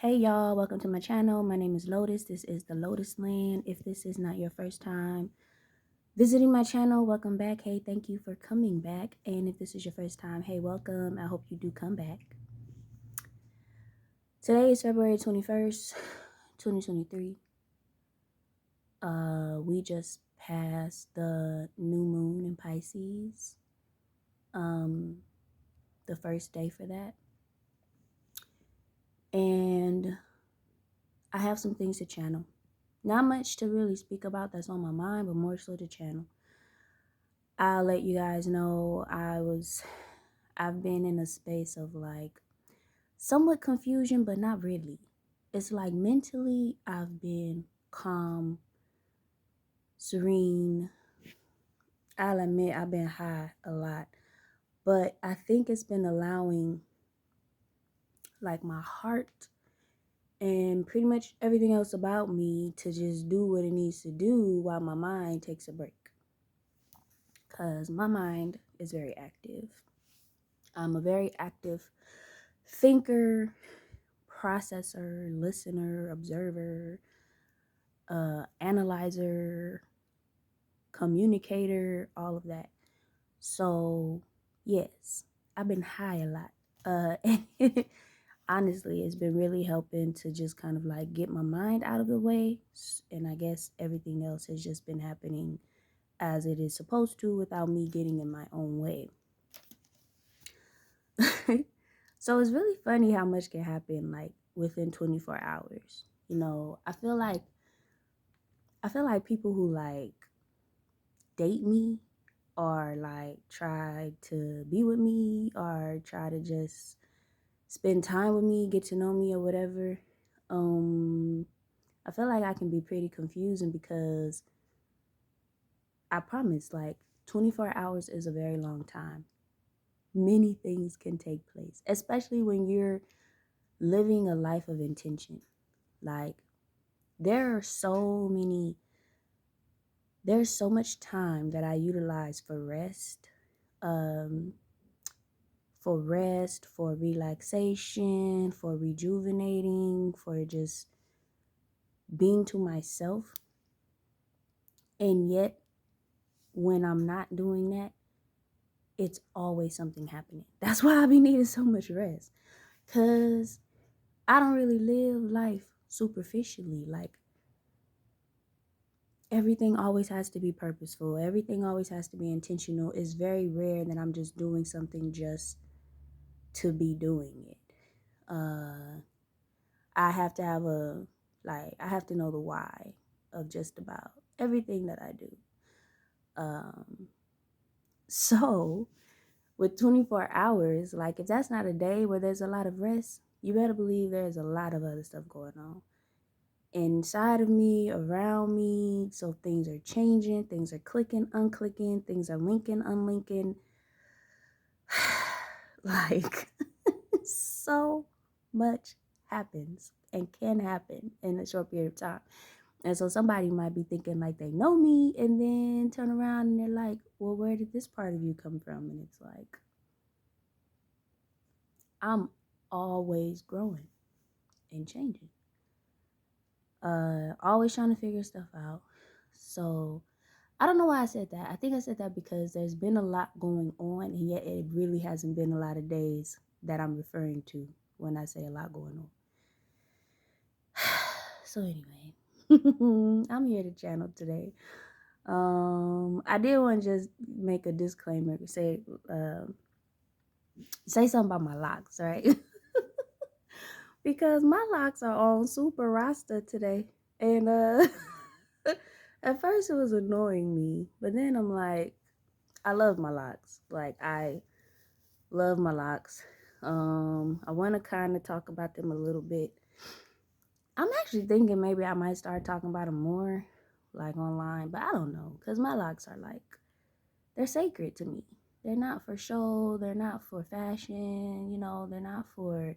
Hey y'all, welcome to my channel. My name is Lotus. This is the Lotus Land. If this is not your first time visiting my channel, welcome back. Hey, thank you for coming back. And if this is your first time, hey, welcome. I hope you do come back. Today is February 21st, 2023. We just passed the new moon in Pisces. The first day for that. And I have some things to channel. Not much to really speak about that's on my mind, but more so to channel. I'll let you guys know I've been in a space of like somewhat confusion, but not really. It's like mentally I've been calm, serene. I'll admit I've been high a lot, but I think it's been allowing like my heart and pretty much everything else about me to just do what it needs to do while my mind takes a break. Because my mind is very active. I'm a very active thinker, processor, listener, observer, analyzer, communicator, all of that. So, yes, I've been high a lot. And honestly, it's been really helping to just kind of like get my mind out of the way. And I guess everything else has just been happening as it is supposed to without me getting in my own way. So it's really funny how much can happen like within 24 hours. You know, I feel like people who like date me or like try to be with me or try to just spend time with me, get to know me or whatever. I feel like I can be pretty confusing because I promise like 24 hours is a very long time. Many things can take place, especially when you're living a life of intention. Like there's so much time that I utilize for rest, for relaxation, for rejuvenating, for just being to myself. And yet, when I'm not doing that, it's always something happening. That's why I be needing so much rest. Because I don't really live life superficially. Like, everything always has to be purposeful. Everything always has to be intentional. It's very rare that I'm just doing something just to be doing it. I have to have I have to know the why of just about everything that I do. So with 24 hours, like if that's not a day where there's a lot of rest, you better believe there's a lot of other stuff going on inside of me, around me. So things are changing, things are clicking, unclicking, things are linking, unlinking. Like so much happens and can happen in a short period of time. And so somebody might be thinking like they know me and then turn around and they're like, well, where did this part of you come from? And it's like, I'm always growing and changing. Always trying to figure stuff out. So I don't know why I said that. I think I said that because there's been a lot going on, and yet it really hasn't been a lot of days that I'm referring to when I say a lot going on. So anyway, I'm here to channel today. I did want to just make a disclaimer, say something about my locks, right? Because my locks are on super rasta today. And at first it was annoying me, but then I'm like, I love my locks. Like I love my locks. I want to kind of talk about them a little bit. I'm actually thinking maybe I might start talking about them more, like online, but I don't know, because my locks are like, they're sacred to me. They're not for show, they're not for fashion, you know, they're not for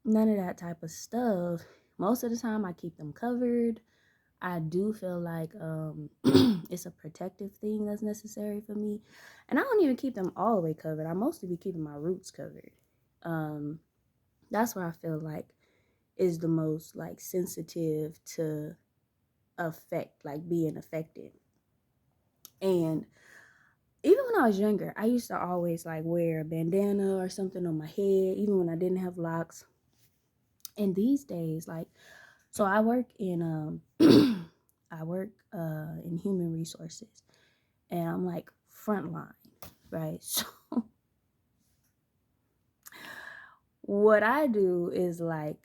none of that type of stuff. Most of the time I keep them covered. I do feel like it's a protective thing that's necessary for me. And I don't even keep them all the way covered. I mostly be keeping my roots covered. That's where I feel like is the most like sensitive to affect, like being affected. And even when I was younger, I used to always like wear a bandana or something on my head, even when I didn't have locks. And these days, like, so I work in I work in human resources, and I'm like frontline, right? So what I do is like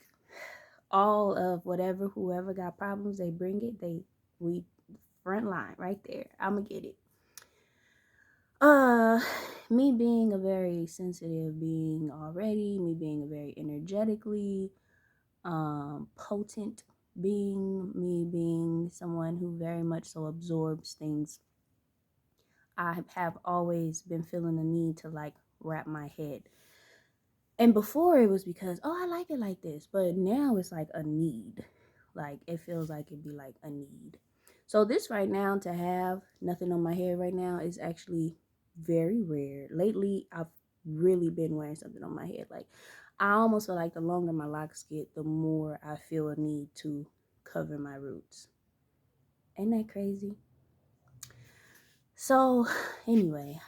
all of whatever whoever got problems, they bring it, we front line right there. I'ma get it. Uh Me being a very sensitive being already, me being a very energetically potent being, me being someone who very much so absorbs things, I have always been feeling the need to like wrap my head. And before it was because, oh, I like it like this. But now it's like a need. Like it feels like it'd be like a need. So this right now, to have nothing on my head right now, is actually very rare. Lately, I've really been wearing something on my head. Like I almost feel like the longer my locks get, the more I feel a need to cover my roots. Ain't that crazy? So anyway,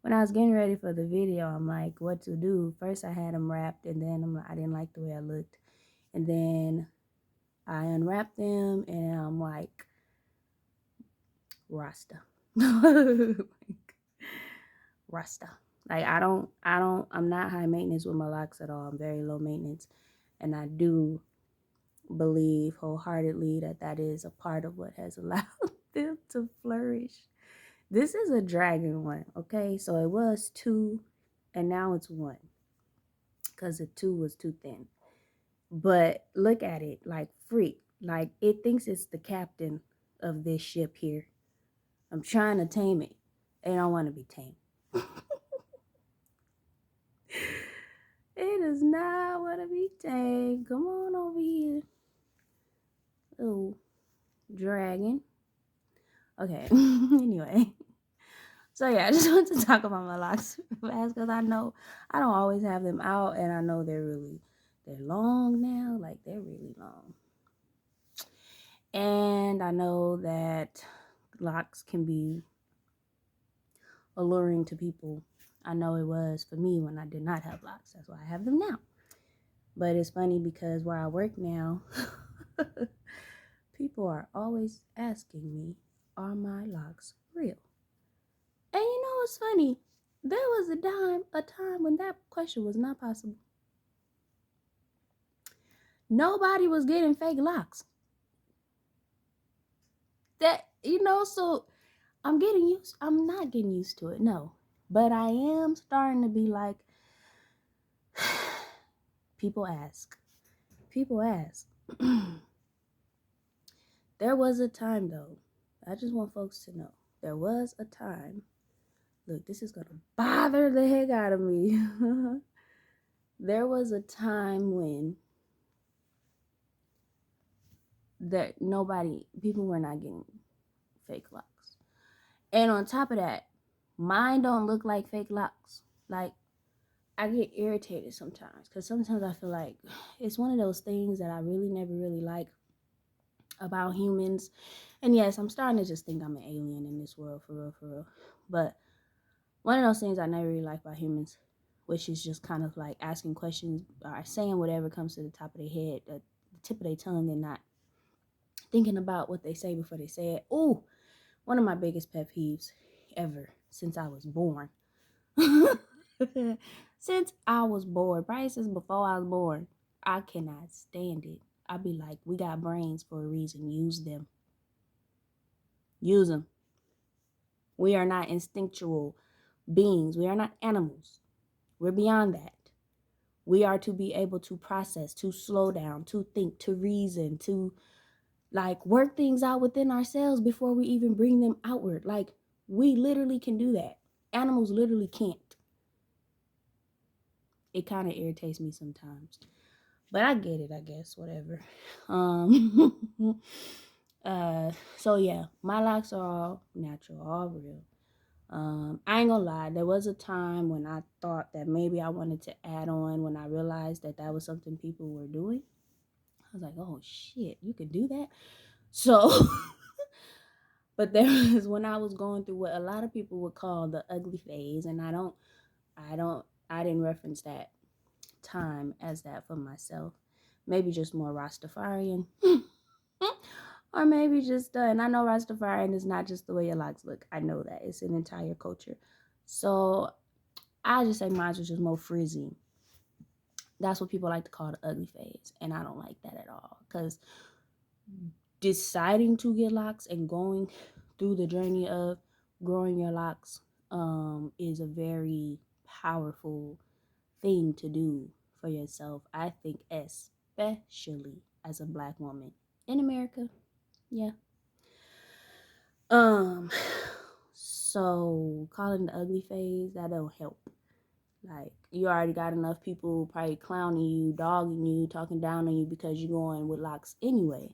when I was getting ready for the video, I'm like, what to do? First, I had them wrapped, and then I didn't like the way I looked. And then I unwrapped them, and I'm like, Rasta. Rasta. Like, I'm not high maintenance with my locks at all. I'm very low maintenance. And I do believe wholeheartedly that that is a part of what has allowed them to flourish. This is a dragon one, okay? So it was 2, and now it's 1. Because the 2 was too thin. But look at it, like freak. Like it thinks it's the captain of this ship here. I'm trying to tame it. It don't want to be tamed. It does not want to be tamed. Come on over here. Oh, dragon. Okay. Anyway. So yeah, I just want to talk about my locks fast because I know I don't always have them out, and I know they're long now. Like they're really long. And I know that locks can be alluring to people. I know it was for me when I did not have locks. That's why I have them now. But it's funny because where I work now, people are always asking me, are my locks real? And you know what's funny? There was a time when that question was not possible. Nobody was getting fake locks. So I'm not getting used to it, no. But I am starting to be like, people ask. There was a time, though. I just want folks to know. There was a time. Look, this is going to bother the heck out of me. There was a time when people were not getting fake locks. And on top of that, mine don't look like fake locks. Like, I get irritated sometimes because sometimes I feel like it's one of those things that I really never really like about humans. And yes, I'm starting to just think I'm an alien in this world, for real. But one of those things I never really like about humans, which is just kind of like asking questions or saying whatever comes to the top of their head, the tip of their tongue, and not thinking about what they say before they say it. Ooh, one of my biggest pet peeves ever since I was born. Since I was born, probably since before I was born, I cannot stand it. I be like, we got brains for a reason. Use them. Use them. We are not instinctual beings. We are not animals. We're beyond that. We are to be able to process, to slow down, to think, to reason, to like work things out within ourselves before we even bring them outward. Like we literally can do that. Animals literally can't. It kind of irritates me sometimes. But I get it, I guess, whatever. So yeah, my locks are all natural, all real. I ain't gonna lie, there was a time when I thought that maybe I wanted to add on when I realized that that was something people were doing. I was like, oh shit, you could do that. So, but there was when I was going through what a lot of people would call the ugly phase, and I didn't reference that time as that for myself. Maybe just more Rastafarian. Or maybe just, and I know Rastafarian is not just the way your locks look. I know that. It's an entire culture. So I just say mine was just more frizzy. That's what people like to call the ugly phase. And I don't like that at all. Because deciding to get locks and going through the journey of growing your locks is a very powerful thing to do for yourself. I think especially as a Black woman in America. Yeah. So calling the ugly phase, that don't help. Like, you already got enough people probably clowning you, dogging you, talking down on you because you're going with locks anyway.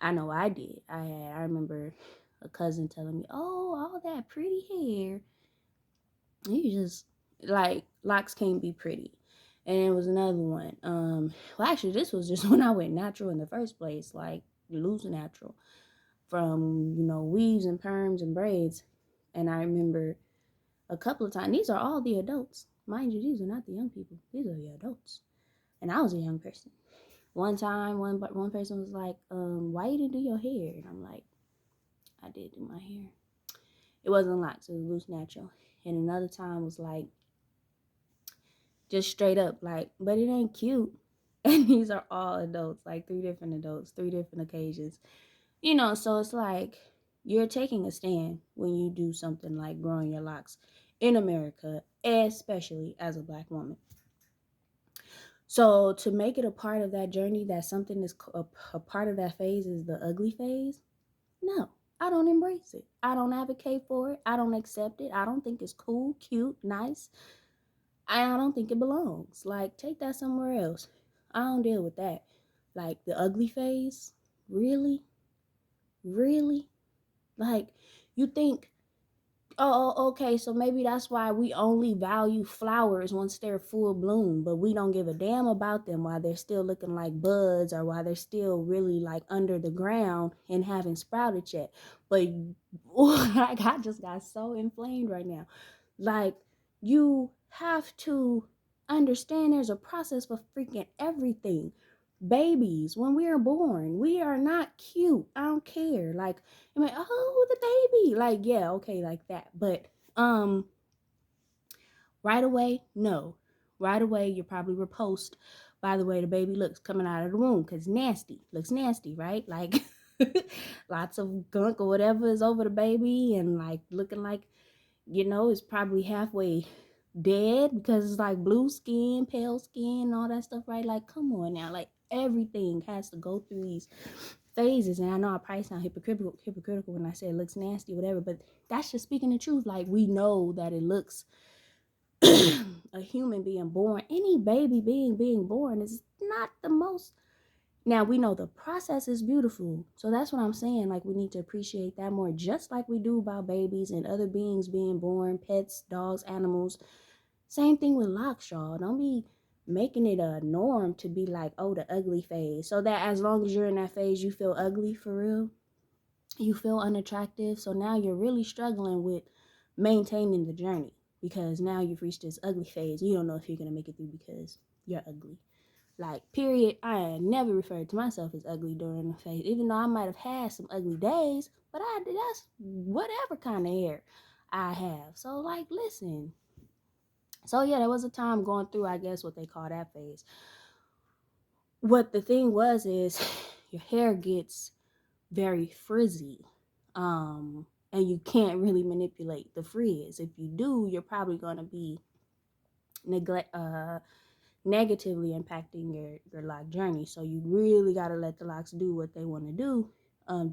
I know I did. I remember a cousin telling me, oh, all that pretty hair. You just, like, locks can't be pretty. And there was another one. Well, actually, this was just when I went natural in the first place, like, loose natural. From, weaves and perms and braids. And I remember a couple of times, these are all the adults. Mind you, these are not the young people. These are the adults. And I was a young person. One time, one person was like, why you didn't do your hair? And I'm like, I did do my hair. It wasn't locks, it was loose natural. And another time was like, just straight up, like, but it ain't cute. And these are all adults, like 3 different adults, 3 different occasions. So it's like you're taking a stand when you do something like growing your locks in America, especially as a Black woman. So to make it a part of that journey, that something is a part of that phase is the ugly phase, no, I don't embrace it. I don't advocate for it. I don't accept it. I don't think it's cool, cute, nice. I don't think it belongs. Like, take that somewhere else. I don't deal with that. Like, the ugly phase, really? Really? Like, you think, oh, okay, so maybe that's why we only value flowers once they're full bloom, but we don't give a damn about them while they're still looking like buds or while they're still really like under the ground and haven't sprouted yet. But like, I just got so inflamed right now. Like, you have to understand there's a process for freaking everything. Babies, when we are born, we are not cute. I don't care. Like, I'm like, oh, the baby. Like, yeah, okay, like that. But right away, no. Right away, you're probably repulsed by the way the baby looks coming out of the womb, because nasty. Looks nasty, right? Like, lots of gunk or whatever is over the baby, and like looking like, it's probably halfway dead because it's like blue skin, pale skin, all that stuff, right? Like, come on now. Like, everything has to go through these phases. And I know I probably sound hypocritical when I say it looks nasty, whatever, but that's just speaking the truth. Like, we know that it looks a human being born, any baby being born is not the most. Now, we know the process is beautiful. So that's what I'm saying. Like, we need to appreciate that more, just like we do about babies and other beings being born, pets, dogs, animals. Same thing with locks, y'all. Don't be making it a norm to be like, oh, the ugly phase. So that as long as you're in that phase, you feel ugly for real. You feel unattractive. So now you're really struggling with maintaining the journey, because now you've reached this ugly phase. You don't know if you're going to make it through because you're ugly. Like, period. I never referred to myself as ugly during the phase, even though I might have had some ugly days, but that's whatever kind of hair I have. So, like, listen. So, yeah, there was a time going through, I guess, what they call that phase. What the thing was is your hair gets very frizzy, and you can't really manipulate the frizz. If you do, you're probably going to be negatively impacting your lock journey. So you really got to let the locks do what they want to do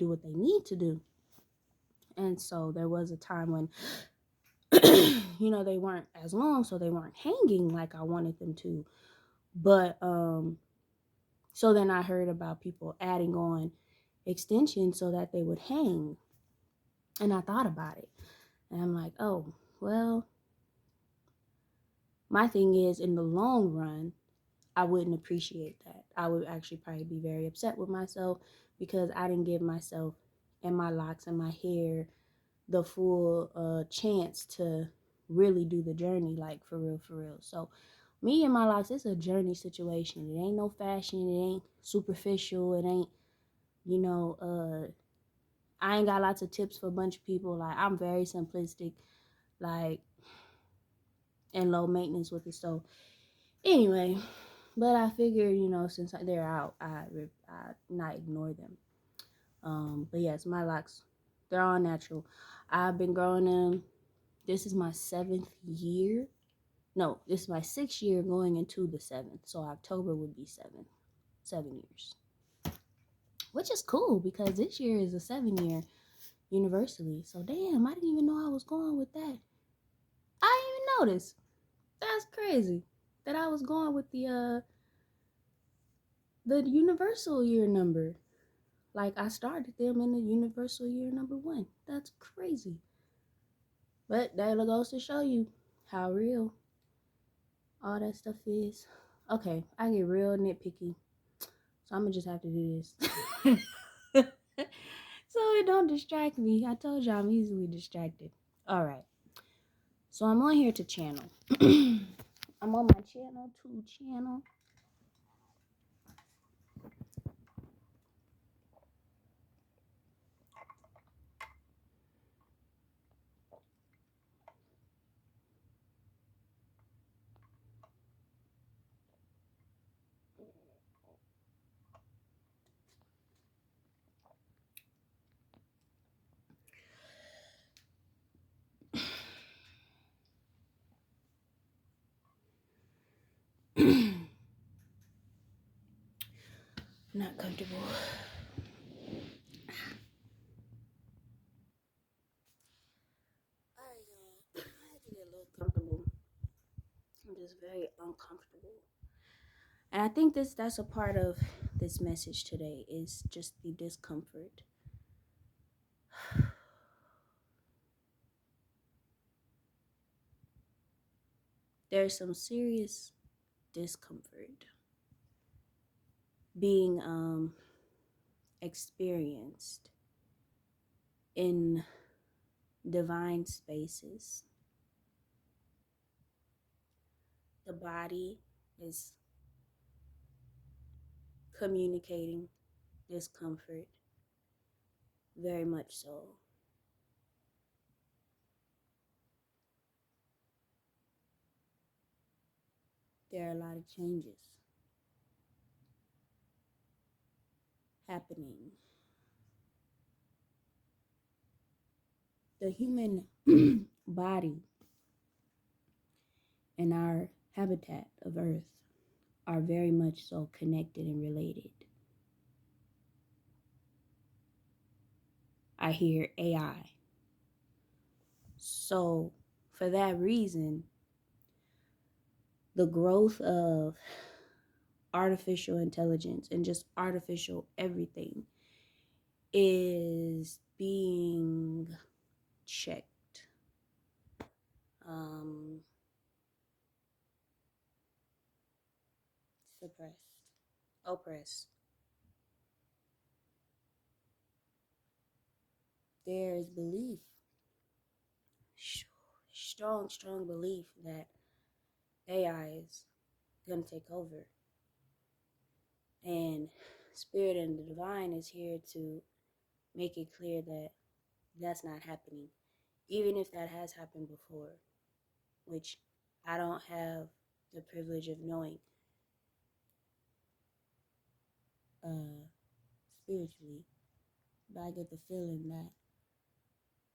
what they need to do. And so there was a time when they weren't as long, so they weren't hanging like I wanted them to. But so then I heard about people adding on extensions so that they would hang, and I thought about it. And I'm like, oh, well, my thing is, in the long run, I wouldn't appreciate that. I would actually probably be very upset with myself because I didn't give myself and my locks and my hair the full chance to really do the journey, like for real, for real. So me and my locks, it's a journey situation. It ain't no fashion. It ain't superficial. It ain't, you know, I ain't got lots of tips for a bunch of people. Like, I'm very simplistic, like, and low maintenance with it. So anyway, but I figured, since they're out, I not ignore them. But yes, my locks, they're all natural. I've been growing them. This is my 7th year. No, this is my 6th year going into the 7th. So October would be 7 years, which is cool because this year is a 7 year universally. So damn, I didn't even know I was going with that. I didn't even notice. That's crazy that I was going with the universal year number. Like, I started them in the universal year number 1. That's crazy. But that goes to show you how real all that stuff is. Okay, I get real nitpicky. So I'm gonna just have to do this. So it don't distract me. I told you I'm easily distracted. Alright. So I'm on here to channel. I'm on my channel, channel. Not comfortable. I had to get a little comfortable. I'm just very uncomfortable. And I think that's a part of this message today is just the discomfort. There's some serious discomfort being experienced in divine spaces. The body is communicating discomfort, very much so. There are a lot of changes happening. The human body and our habitat of Earth are very much so connected and related. I hear AI. So, for that reason, the growth of artificial intelligence and just artificial everything is being checked, um, suppressed, oppressed. There is belief, strong belief that AI is going to take over. And Spirit and the Divine is here to make it clear that that's not happening. Even if that has happened before, which I don't have the privilege of knowing spiritually, but I get the feeling that,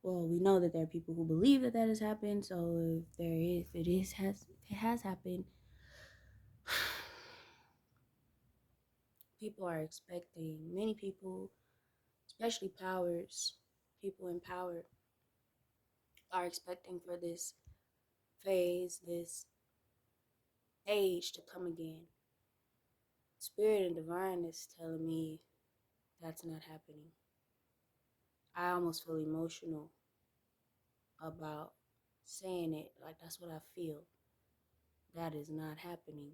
well, we know that there are people who believe that has happened. So if it has happened, people are expecting, many people, especially people in power, are expecting for this phase, this age to come again. Spirit and Divine is telling me that's not happening. I almost feel emotional about saying it like that's what I feel. That is not happening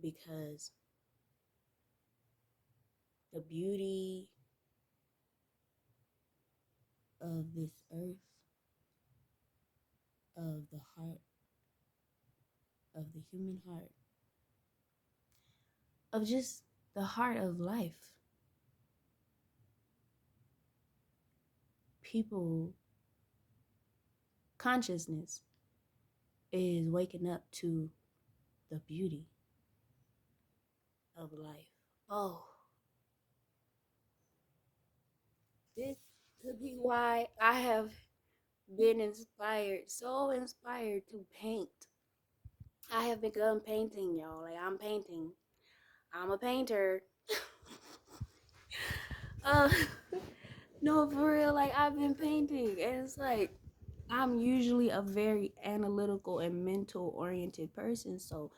because the beauty of this earth, of the heart, of the human heart, of just the heart of life. People, consciousness is waking up to the beauty of life. Oh, this could be why I have been inspired, so inspired to paint. I have begun painting, y'all. Like, I'm painting. I'm a painter. uh, no, for real. Like, I've been painting, and it's like I'm usually a very analytical and mental oriented person, so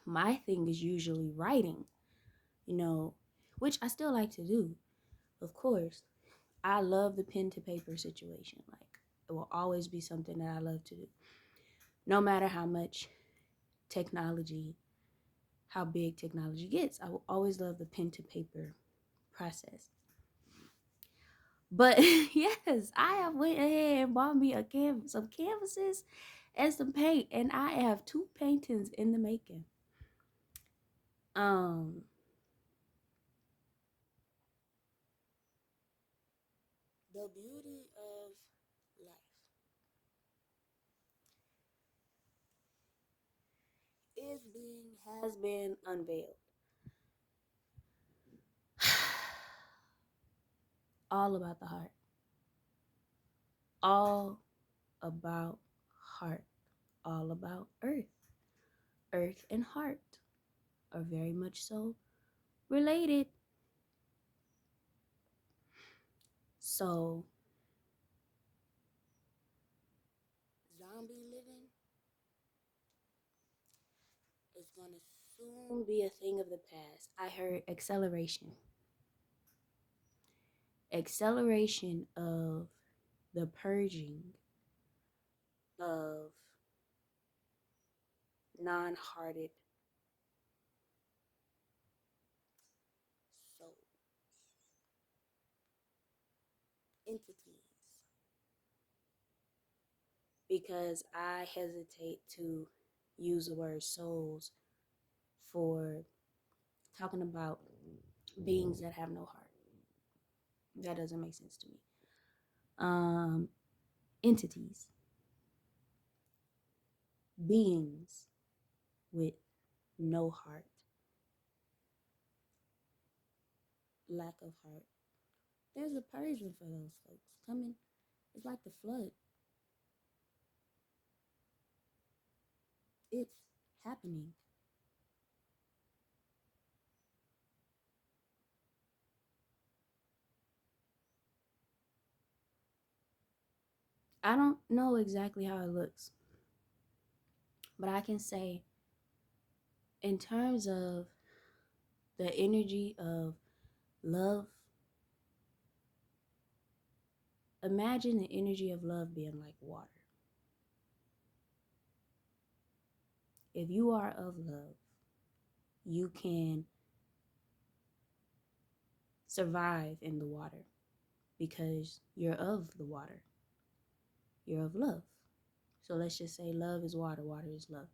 my thing is usually writing, you know, which I still like to do, of course. I love the pen to paper situation. Like, it will always be something that I love to do. No matter how much technology, how big technology gets, I will always love the pen to paper process. But yes, I have went ahead and bought me some canvases and some paint, and I have 2 paintings in the making. Um, the beauty of life has been unveiled. All about the heart. All about heart. All about earth. Earth and heart are very much so related. So, zombie living is going to soon be a thing of the past. I heard acceleration. Acceleration of the purging of non-hearted souls, entities, because I hesitate to use the word souls for talking about beings that have no heart. That doesn't make sense to me. Entities, beings with no heart, lack of heart. There's a purging for those folks coming. It's like the flood. It's happening. I don't know exactly how it looks, but I can say, in terms of the energy of love, imagine the energy of love being like water. If you are of love, you can survive in the water because you're of the water. You're of love. So let's just say love is water, water is love.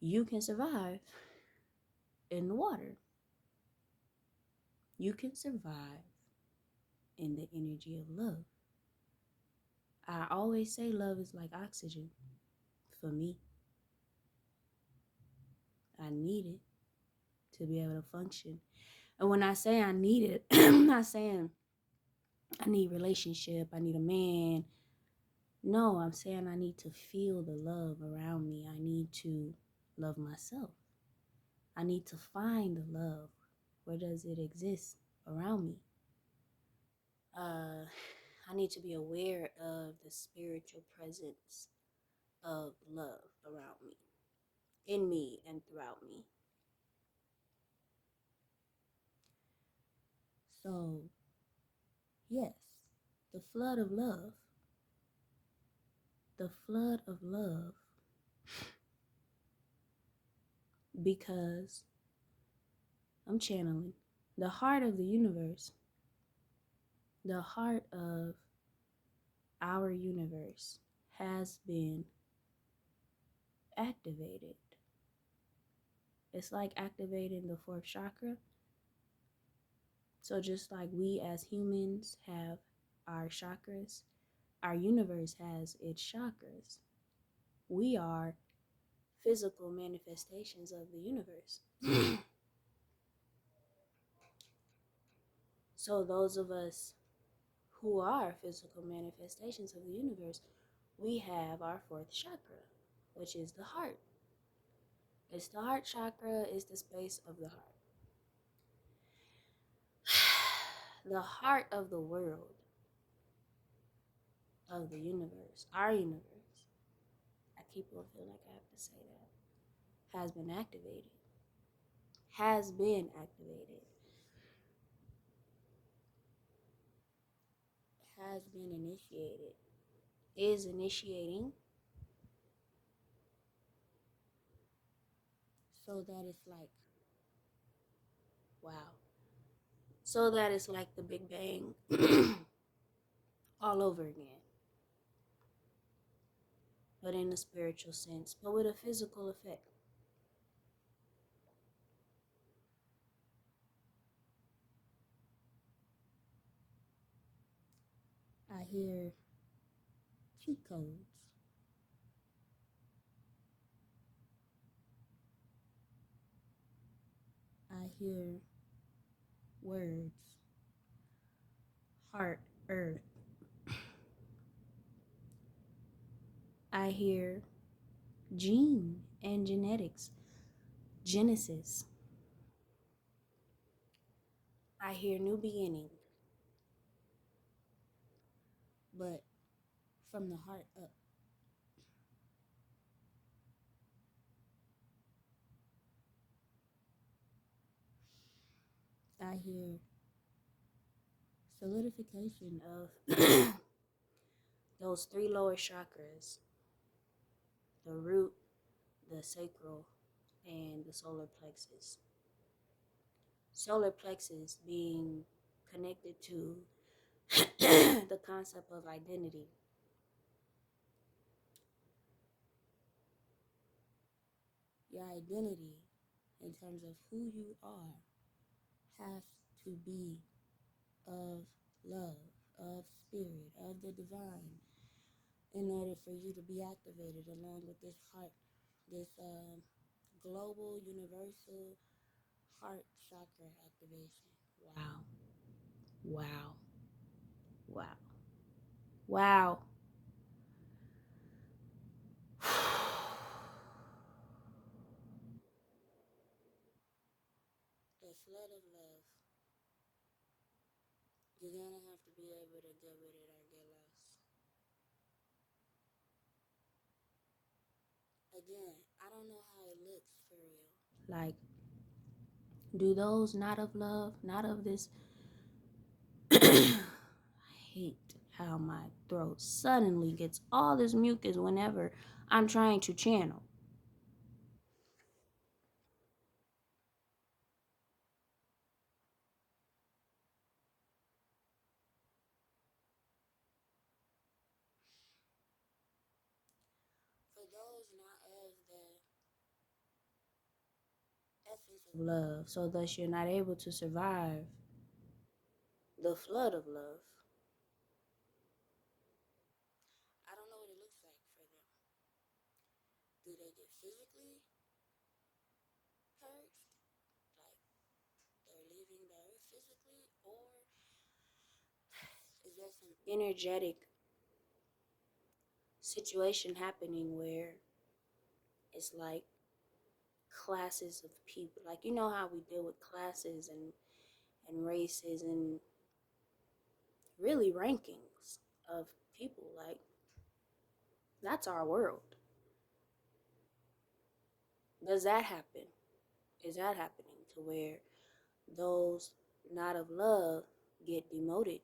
You can survive in the water. You can survive in the energy of love. I always say love is like oxygen for me. I need it to be able to function. And when I say I need it, I'm not saying I need relationship, I need a man. No, I'm saying I need to feel the love around me. I need to love myself. I need to find the love. Where does it exist around me? I need to be aware of the spiritual presence of love around me, in me, and throughout me. So, yes, The flood of love. The flood of love. Because I'm channeling the heart of the universe, the heart of our universe has been activated. It's like activating the fourth chakra. So just like we as humans have our chakras, our universe has its chakras. We are physical manifestations of the universe. So those of us who are physical manifestations of the universe, we have our fourth chakra, which is the heart. It's the heart chakra, is the space of the heart. The heart of the world, of the universe, our universe, I keep on feeling like I have to say that, has been activated. Has been activated. Has been initiated. Is initiating. So that it's like, wow. So that it's like the Big Bang all over again. But in a spiritual sense, but with a physical effect. I hear cheat codes. I hear words, heart, earth. I hear gene and genetics, Genesis. I hear new beginning, but from the heart up. I hear solidification of those three lower chakras, the root, the sacral, and the solar plexus. Solar plexus being connected to the concept of identity. Your identity, in terms of who you are, has to be of love, of spirit, of the divine, in order for you to be activated along with this heart, this global, universal heart chakra activation. Wow. Wow. Wow. Wow. The flood of love. You're gonna have to be able to get with it or get lost. Again, I don't know how it looks for real. Like, do those not of love, not of this? I hate how my throat suddenly gets all this mucus whenever I'm trying to channel. For those not of the essence of love, so thus you're not able to survive the flood of love. I don't know what it looks like for them. Do they get physically purged? Like they're leaving the earth physically? Or is there some energetic situation happening where it's like classes of people? Like, you know how we deal with classes and races and really rankings of people. Like, that's our world. Does that happen? Is that happening to where those not of love get demoted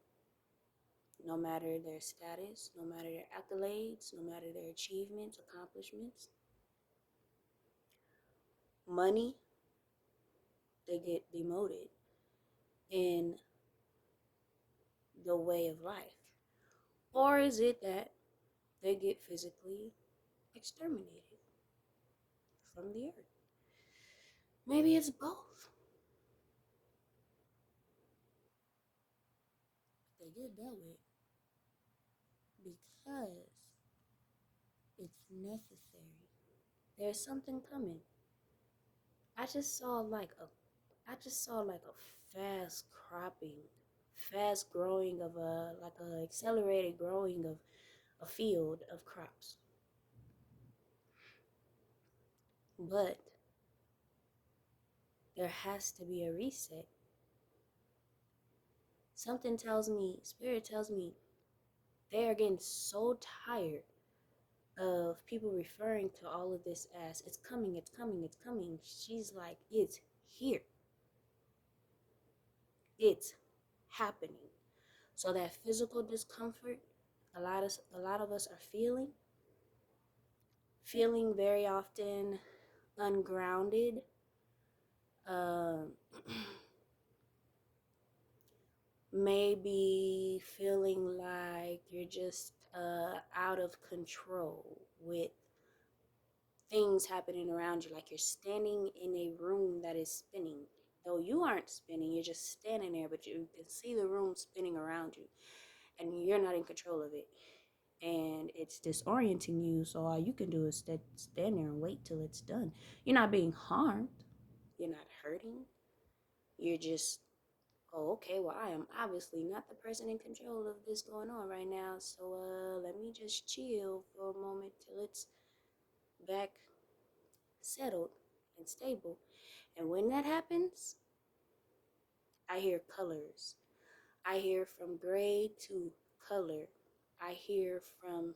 no matter their status, no matter their accolades, no matter their achievements, accomplishments, money, they get demoted in the way of life? Or is it that they get physically exterminated from the earth? Maybe it's both. They get dealt with because it's necessary. There's something coming. I just saw like a I just saw like a fast growing of a like a accelerated growing of a field of crops. But there has to be a reset. Something tells me, spirit tells me, they are getting so tired of people referring to all of this as it's coming, it's coming, it's coming. She's like, it's here. It's happening. So that physical discomfort a lot of us are feeling very often ungrounded, um, maybe feeling like you're just out of control with things happening around you, like you're standing in a room that is spinning. Though you aren't spinning, you're just standing there, but you can see the room spinning around you, and you're not in control of it. And it's disorienting you, so all you can do is stand there and wait till it's done. You're not being harmed, you're not hurting, you're just, oh, okay, well, I am obviously not the person in control of this going on right now, so let me just chill for a moment till it's back settled and stable. And when that happens, I hear colors. I hear from gray to color. I hear from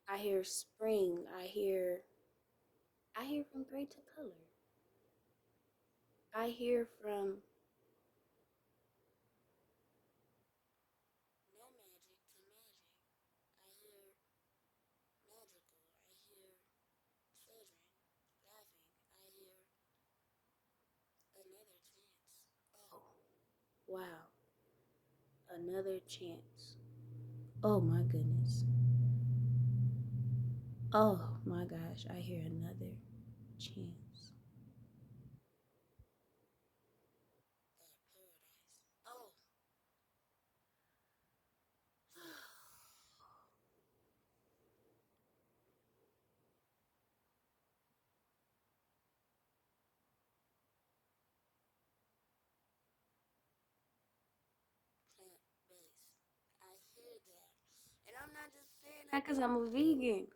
I hear spring. I hear from gray to color. I hear from no magic to magic. I hear magical. I hear children laughing. I hear another chance. Oh, wow. Another chance. Oh my goodness. Oh my gosh, I hear another chance. Paradise. Oh. Plant-based. I hear that. And I'm not just saying that because I'm a vegan.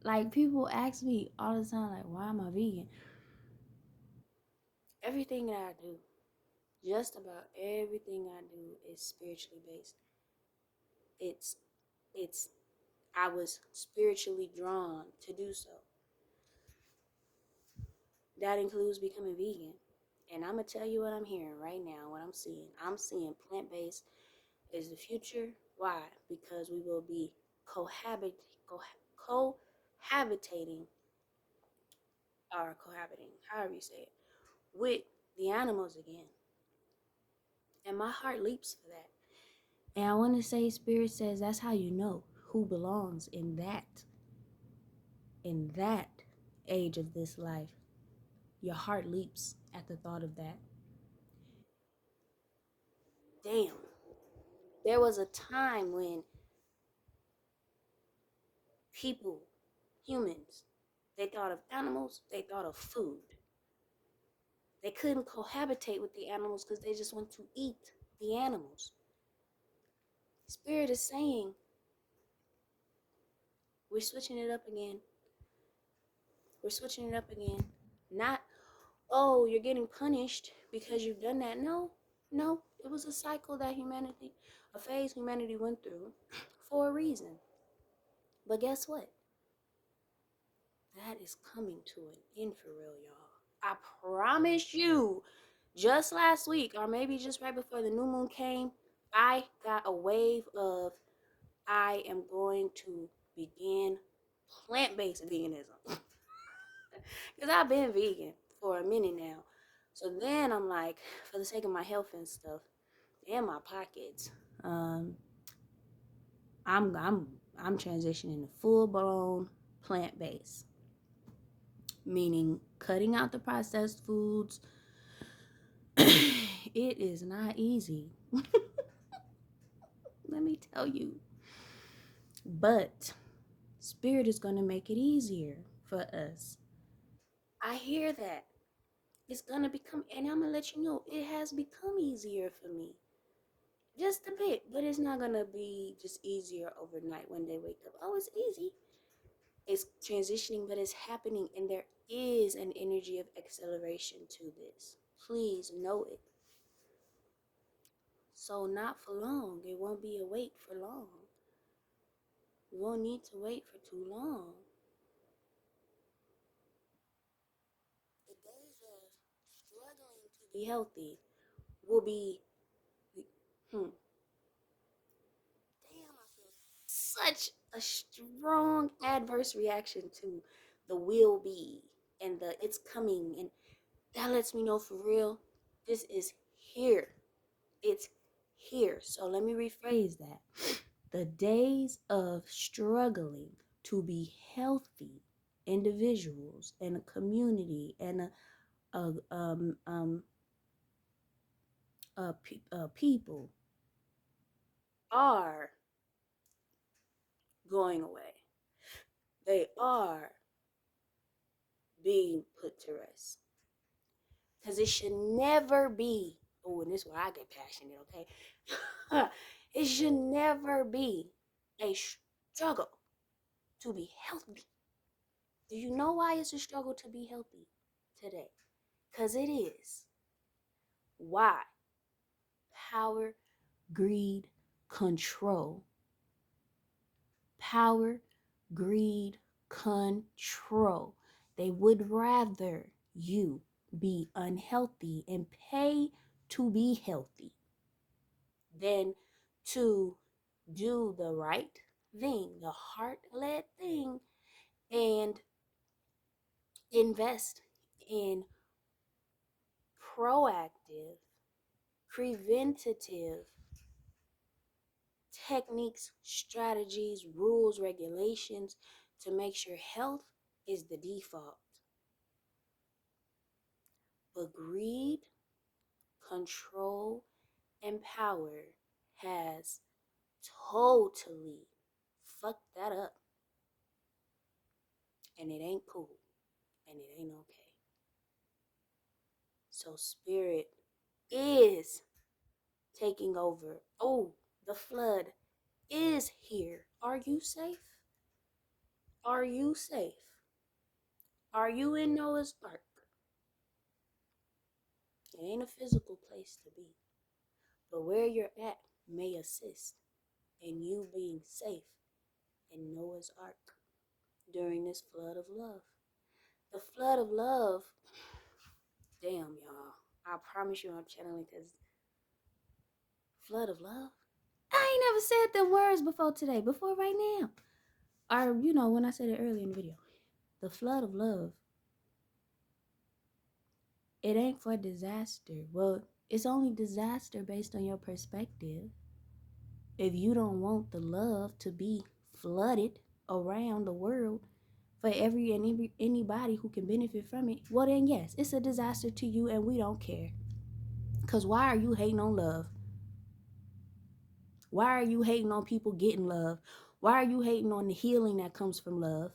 Like, people ask me all the time, like, why am I vegan? Everything that I do, just about everything I do is spiritually based. It's, it's, I was spiritually drawn to do so. That includes becoming vegan. And I'm going to tell you what I'm hearing right now, what I'm seeing. I'm seeing plant-based is the future. Why? Because we will be cohabitating, or cohabiting, however you say it, with the animals again. And my heart leaps for that. And I want to say, Spirit says that's how you know who belongs in that age of this life. Your heart leaps at the thought of that. Damn. There was a time when people, humans, they thought of animals, they thought of food. They couldn't cohabitate with the animals because they just want to eat the animals. Spirit is saying, we're switching it up again. We're switching it up again. Not, oh, you're getting punished because you've done that. No, no. It was a cycle that a phase humanity went through for a reason. But guess what? That is coming to an end for real, y'all. I promise you, Just last week, or maybe just right before the new moon came, I got a wave of I am going to begin plant-based veganism. Because I've been vegan for a minute now. So then I'm like, for the sake of my health and stuff, and my pockets, um, I'm I'm I'm transitioning to full blown plant based, meaning cutting out the processed foods. It is not easy. Let me tell you. But Spirit is going to make it easier for us. I hear that. It's going to become, and I'm going to let you know, it has become easier for me. Just a bit, but it's not going to be just easier overnight when they wake up. Oh, it's easy. It's transitioning, but it's happening, and there is an energy of acceleration to this. Please know it. So, not for long. It won't be a wait for long. You won't need to wait for too long. The days of struggling to be healthy will be, damn, I feel such a strong adverse reaction to the will be and the it's coming. And that lets me know for real, this is here. It's here. So let me rephrase that. The days of struggling to be healthy individuals and a community and people are going away. They are being put to rest. Because it should never be, oh, and this is where I get passionate, okay? It should never be a struggle to be healthy. Do you know why it's a struggle to be healthy today? Because it is. Why? Power, greed, control. Power, greed, control. They would rather you be unhealthy and pay to be healthy than to do the right thing, the heart led thing, and invest in proactive, preventative techniques, strategies, rules, regulations to make sure health is the default. But greed, control, and power has totally fucked that up. And it ain't cool. And it ain't okay. So spirit is taking over. Oh, the flood is here. Are you safe? Are you safe? Are you in Noah's Ark? It ain't a physical place to be. But where you're at may assist in you being safe in Noah's Ark during this flood of love. The flood of love, damn, y'all. I promise you I'm channeling because flood of love? I ain't never said them words before today, before right now. Or, when I said it earlier in the video. The flood of love, it ain't for disaster. Well, it's only disaster based on your perspective. If you don't want the love to be flooded around the world for anybody who can benefit from it, well then yes, it's a disaster to you and we don't care. Because why are you hating on love? Why are you hating on people getting love? Why are you hating on the healing that comes from love?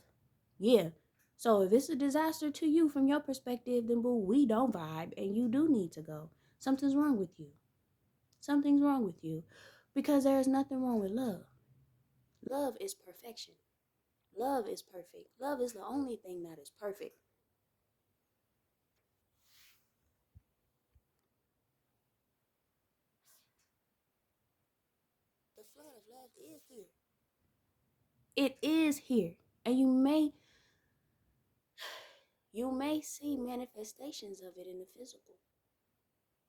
Yeah. So if it's a disaster to you from your perspective, then boo, we don't vibe and you do need to go. Something's wrong with you. Something's wrong with you. Because there is nothing wrong with love. Love is perfection. Love is perfect. Love is the only thing that is perfect. The flood of love is here. It is here. And you may see manifestations of it in the physical.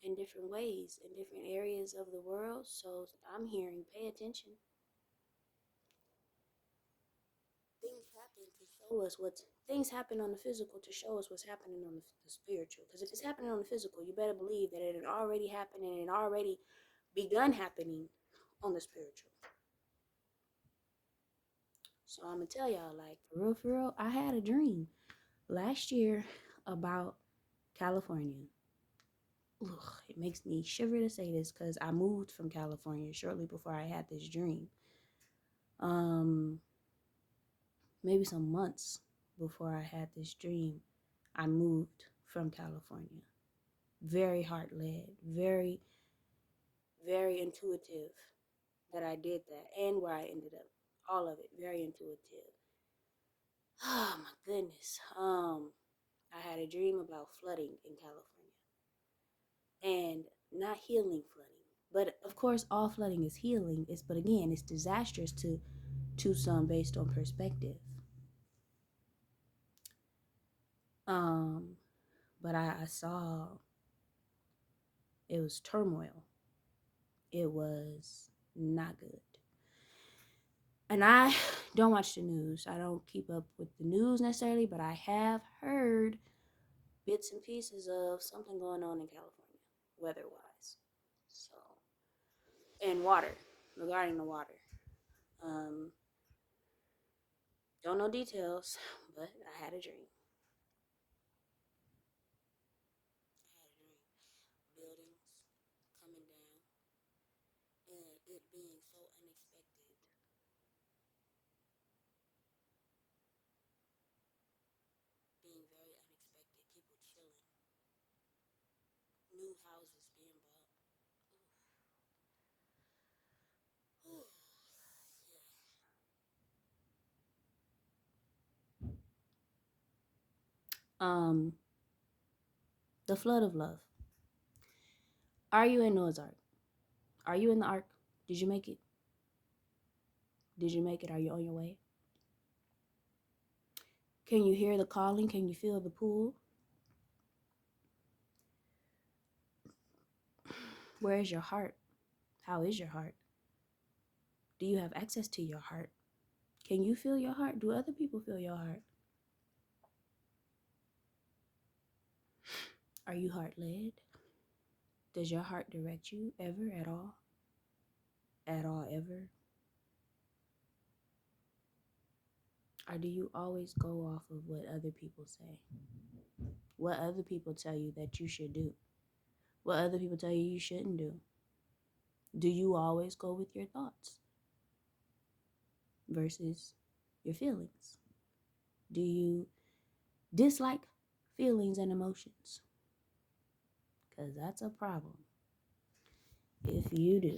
in different ways in different areas of the world. So I'm hearing, pay attention. Things happen on the physical to show us what's happening on the spiritual. Because if it's happening on the physical, you better believe that it had already happened and it already begun happening on the spiritual. So I'm gonna tell y'all, like, for real, I had a dream last year about California. Ugh, it makes me shiver to say this because I moved from California shortly before I had this dream. Maybe some months before I had this dream, I moved from California. Very heart led, very, very intuitive that I did that and where I ended up. All of it, very intuitive. Oh my goodness. I had a dream about flooding in California and not healing flooding. But of course, all flooding is healing. But again, it's disastrous to some based on perspective. Um, but I saw it was turmoil. It was not good. And I don't watch the news. I don't keep up with the news necessarily, but I have heard bits and pieces of something going on in California, weather-wise. So, and water, regarding the water. Um, don't know details, but I had a dream. Buildings coming down, and it being so unexpected, being very unexpected. People chilling, new houses being bought. Ooh. Ooh. Yeah. The flood of love. Are you in Noah's Ark? Are you in the Ark? Did you make it? Did you make it? Are you on your way? Can you hear the calling? Can you feel the pull? Where is your heart? How is your heart? Do you have access to your heart? Can you feel your heart? Do other people feel your heart? Are you heart led? Does your heart direct you ever at all? At all ever? Or do you always go off of what other people say? What other people tell you that you should do? What other people tell you you shouldn't do? Do you always go with your thoughts versus your feelings? Do you dislike feelings and emotions? Because that's a problem. If you do,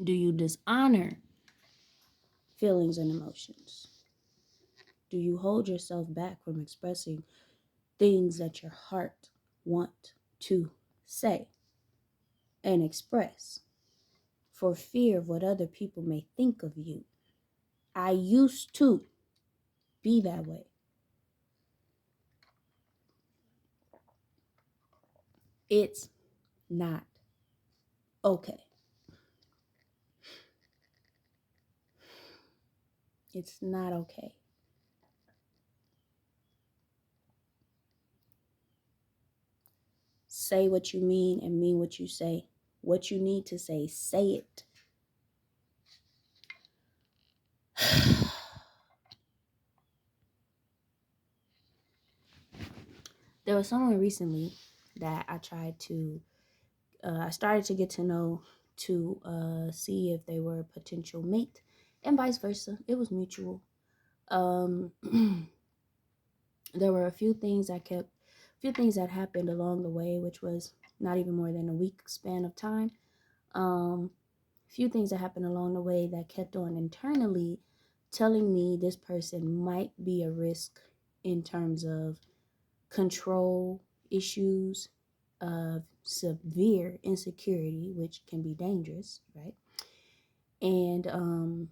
do you dishonor feelings and emotions? Do you hold yourself back from expressing things that your heart want to say and express for fear of what other people may think of you? I used to be that way. It's not okay. It's not okay. Say what you mean and mean what you say. What you need to say it. There was someone recently that I started to get to know to see if they were a potential mate and vice versa. It was mutual. Um, there were a few things that happened along the way, which was not even more than a week span of time. Few things that happened along the way that kept on internally telling me this person might be a risk in terms of control issues, of severe insecurity, which can be dangerous, right? And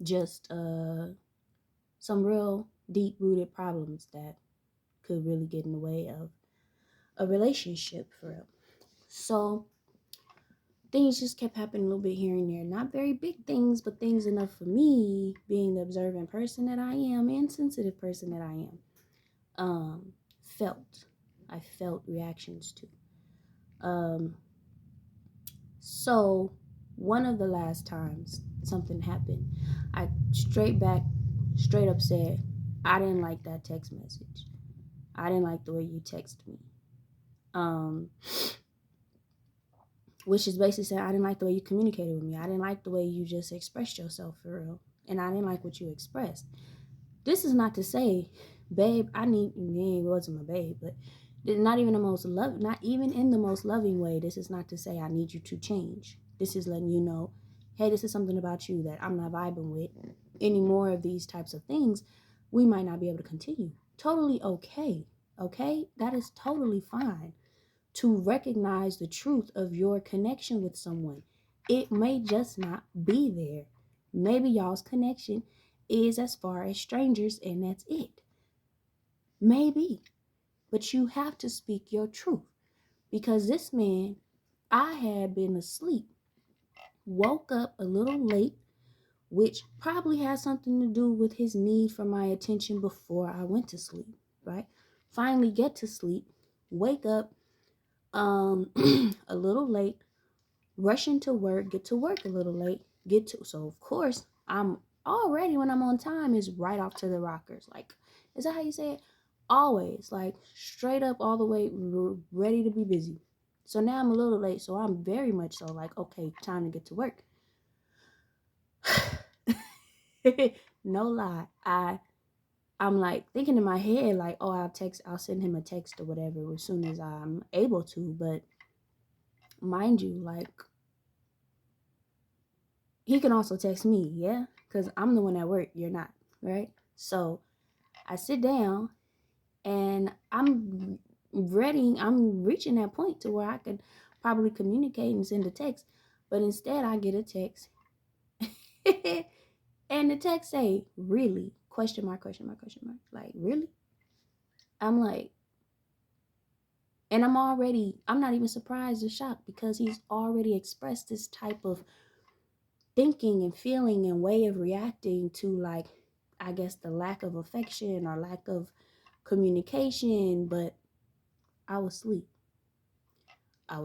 just some real deep rooted problems that could really get in the way of a relationship for real. So things just kept happening a little bit here and there. Not very big things, but things enough for me, being the observant person that I am and sensitive person that I am, I felt reactions to. So one of the last times something happened, I straight up said, I didn't like that text message. I didn't like the way you text me. Which is basically saying I didn't like the way you communicated with me. I didn't like the way you just expressed yourself for real. And I didn't like what you expressed. This is not to say, babe, it wasn't my babe, but not even in the most loving way. This is not to say I need you to change. This is letting you know, hey, this is something about you that I'm not vibing with. Any more of these types of things, we might not be able to continue. Totally okay. Okay? That is totally fine to recognize the truth of your connection with someone. It may just not be there. Maybe y'all's connection is as far as strangers and that's it. Maybe. But you have to speak your truth. Because this man, I had been asleep, woke up a little late, which probably has something to do with his need for my attention before I went to sleep, right? Finally get to sleep, wake up a little late, rushing to work, get to work a little late, so of course I'm already, when I'm on time, is right off to the rockers. Like, is that how you say it? Always, like, straight up all the way ready to be busy. So now I'm a little late, so I'm very much so like, okay, time to get to work. No lie, I'm like thinking in my head like, oh, I'll send him a text or whatever as soon as I'm able to. But mind you, like, he can also text me, yeah? Because I'm the one at work, you're not, right? So I sit down and I'm reaching that point to where I could probably communicate and send a text. But instead I get a text. And the text say, really? Question mark, question mark, question mark. Like, really? I'm like, and I'm not even surprised or shocked because he's already expressed this type of thinking and feeling and way of reacting to, like, I guess the lack of affection or lack of communication. But I was asleep. I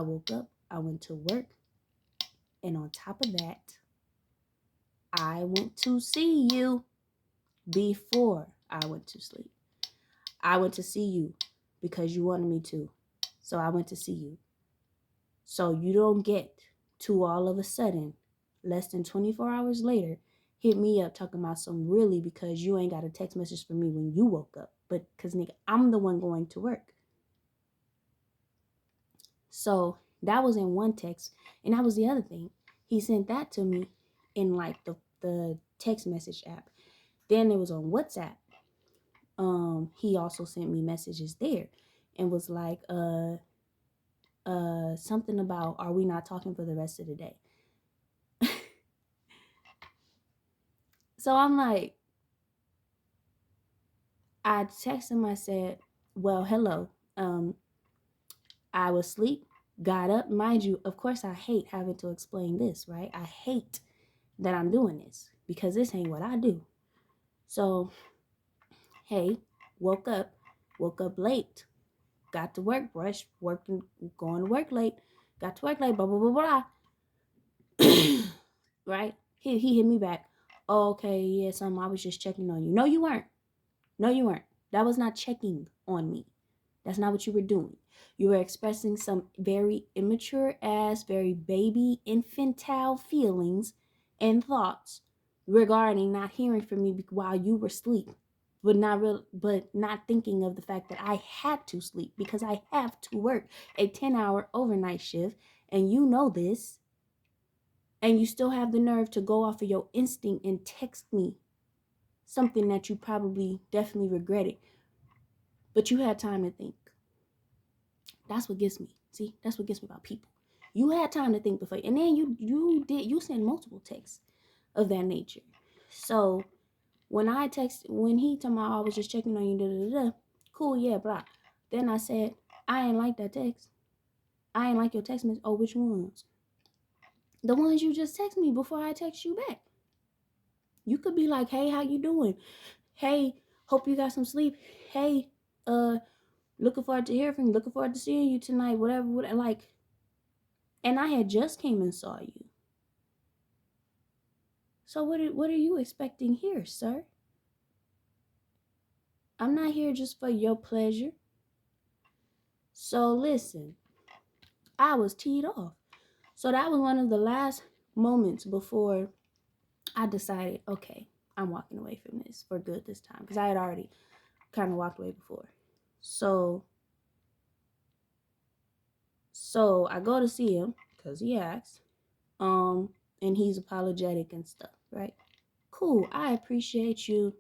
woke up. I went to work. And on top of that, I went to see you before I went to sleep. I went to see you because you wanted me to. So I went to see you. So you don't get to all of a sudden, less than 24 hours later, hit me up talking about some really because you ain't got a text message from me when you woke up. But because, nigga, I'm the one going to work. So that was in one text. And that was the other thing. He sent that to me in like the text message app. Then it was on WhatsApp. He also sent me messages there and was like, something about, are we not talking for the rest of the day? So I'm like, I texted him, I said, well, hello. I was asleep, got up. Mind you, of course, I hate having to explain this, right? I hate that I'm doing this because this ain't what I do. So, hey, woke up late, got to work, working, going to work late, got to work late, blah, blah, blah, blah. Right? He hit me back. Oh, okay, yeah, I was just checking on you. No, you weren't. That was not checking on me. That's not what you were doing. You were expressing some very immature ass, very baby, infantile feelings and thoughts regarding not hearing from me while you were asleep, but not thinking of the fact that I had to sleep because I have to work a 10-hour overnight shift, and you know this, and you still have the nerve to go off of your instinct and text me something that you probably definitely regretted, but you had time to think. That's what gets me. See, that's what gets me about people. You had time to think before, and then you send multiple texts of that nature. So When he told me I was just checking on you, da da da, cool, yeah, blah. Then I said, I ain't like that text. I ain't like your text message. Oh, which ones? The ones you just text me before I text you back. You could be like, hey, how you doing? Hey, hope you got some sleep. Hey, looking forward to hearing from you. Looking forward to seeing you tonight. Whatever, like. And I had just came and saw you. So what are you expecting here, sir? I'm not here just for your pleasure. So listen, I was teed off. So that was one of the last moments before I decided, okay, I'm walking away from this for good this time. Because I had already kind of walked away before. So I go to see him because he asked. And he's apologetic and stuff, right? Cool. I appreciate you.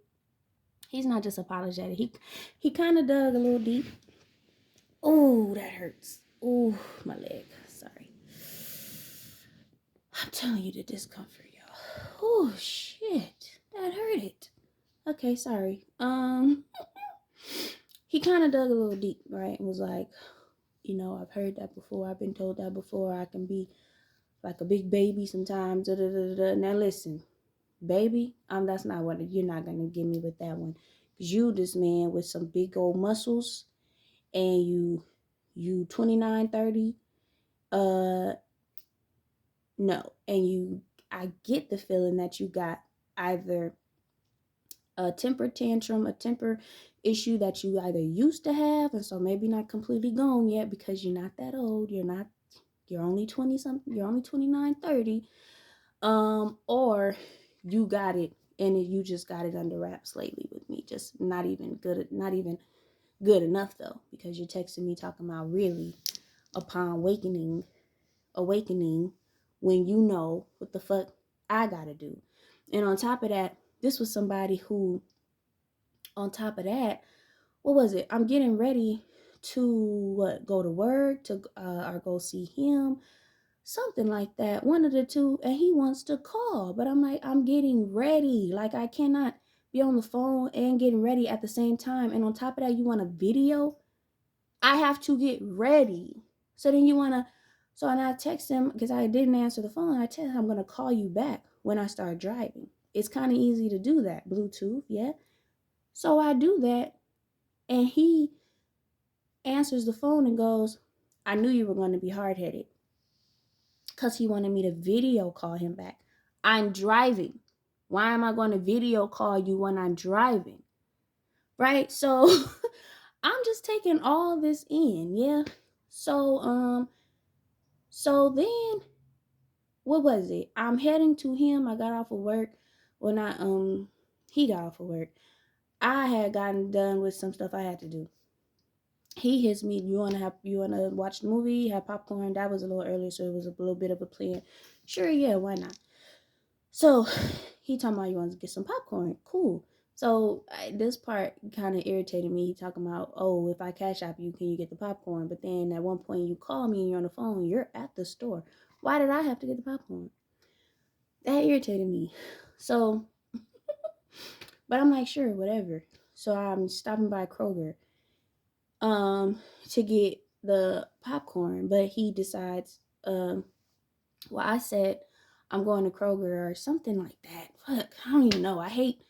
He's not just apologetic. He kind of dug a little deep. Oh, that hurts. Oh, my leg. Sorry. I'm telling you the discomfort, y'all. Oh, shit. That hurt it. Okay, sorry. He kind of dug a little deep, right? And was like, I've heard that before. I've been told that before. I can be like a big baby sometimes. Da, da, da, da. Now listen, baby, that's not what you're not gonna get me with that one. Cause you this man with some big old muscles, and you 29, 30. No, and I get the feeling that you got either a temper tantrum, a temper issue that you either used to have, and so maybe not completely gone yet because you're not that old. You're only 20 something, you're only 29, 30. Or you got it and you just got it under wraps lately with me. Just not even good enough though, because you're texting me talking about really upon awakening when you know what the fuck I gotta do. And on top of that, this was somebody who, on top of that, what was it? I'm getting ready to go to work or go see him, something like that, one of the two, and he wants to call, but I'm like, I'm getting ready. Like, I cannot be on the phone and getting ready at the same time. And on top of that, you want a video? I have to get ready. So then and I text him because I didn't answer the phone. I tell him I'm going to call you back when I start driving. It's kind of easy to do that, Bluetooth, yeah. So I do that, and he answers the phone and goes, I knew you were going to be hard-headed, because he wanted me to video call him back. I'm driving. Why am I going to video call you when I'm driving? Right? So I'm just taking all this in, yeah. So then what was it? I'm heading to him. I got off of work. Well, not he got off of work. I had gotten done with some stuff I had to do. He hits me, you wanna watch the movie, have popcorn? That was a little earlier, so it was a little bit of a plan. Sure, yeah, why not? So he talking about you want to get some popcorn. Cool. So this part kind of irritated me. He talking about, oh, if I cash app you, can you get the popcorn? But then at one point you call me and you're on the phone. You're at the store. Why did I have to get the popcorn? That irritated me. So, but I'm like, sure, whatever. So I'm stopping by Kroger to get the popcorn. But he decides, well, I said I'm going to Kroger or something like that. Fuck, I don't even know. I hate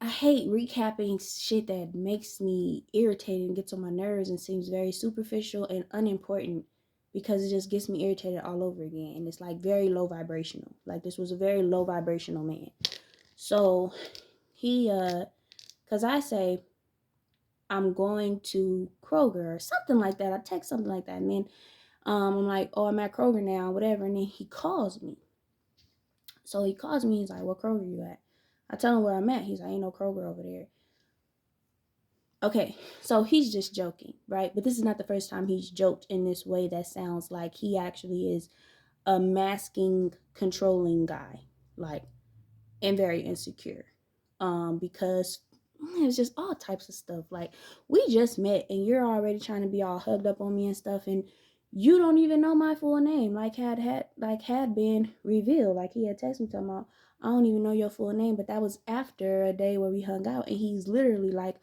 recapping shit that makes me irritated and gets on my nerves and seems very superficial and unimportant, because it just gets me irritated all over again. And it's like very low vibrational. Like, this was a very low vibrational man. So he, cause I say I'm going to Kroger or something like that. I text something like that. And then I'm like, oh, I'm at Kroger now, whatever. And then he calls me. So he calls me. He's like, what Kroger you at? I tell him where I'm at. He's like, ain't no Kroger over there. Okay, so he's just joking, right? But this is not the first time he's joked in this way that sounds like he actually is a masking, controlling guy, like, and very insecure. Because it's just all types of stuff. Like, we just met and you're already trying to be all hugged up on me and stuff, and you don't even know my full name, like had been revealed. Like he had texted me talking about, I don't even know your full name, but that was after a day where we hung out, and he's literally like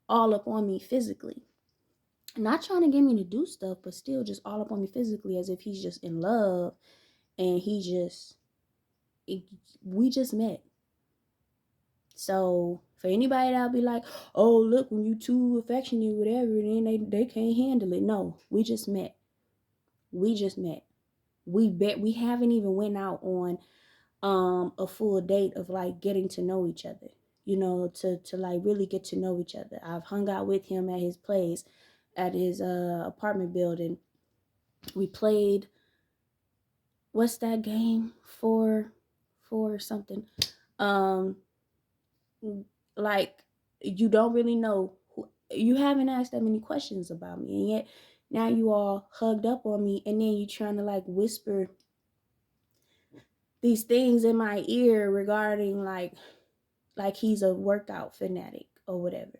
all up on me physically. Not trying to get me to do stuff, but still just all up on me physically, as if he's just in love, and we just met. So for anybody that'll be like, oh look, when you too affectionate, whatever, then they can't handle it. No, we just met. We just met. We haven't even went out on a full date of like getting to know each other. You know, to like really get to know each other. I've hung out with him at his place, at his apartment building. We played, what's that game, for something. Um like, you don't really know who, you haven't asked that many questions about me, and yet now you all hugged up on me, and then you trying to like whisper these things in my ear regarding like he's a workout fanatic or whatever.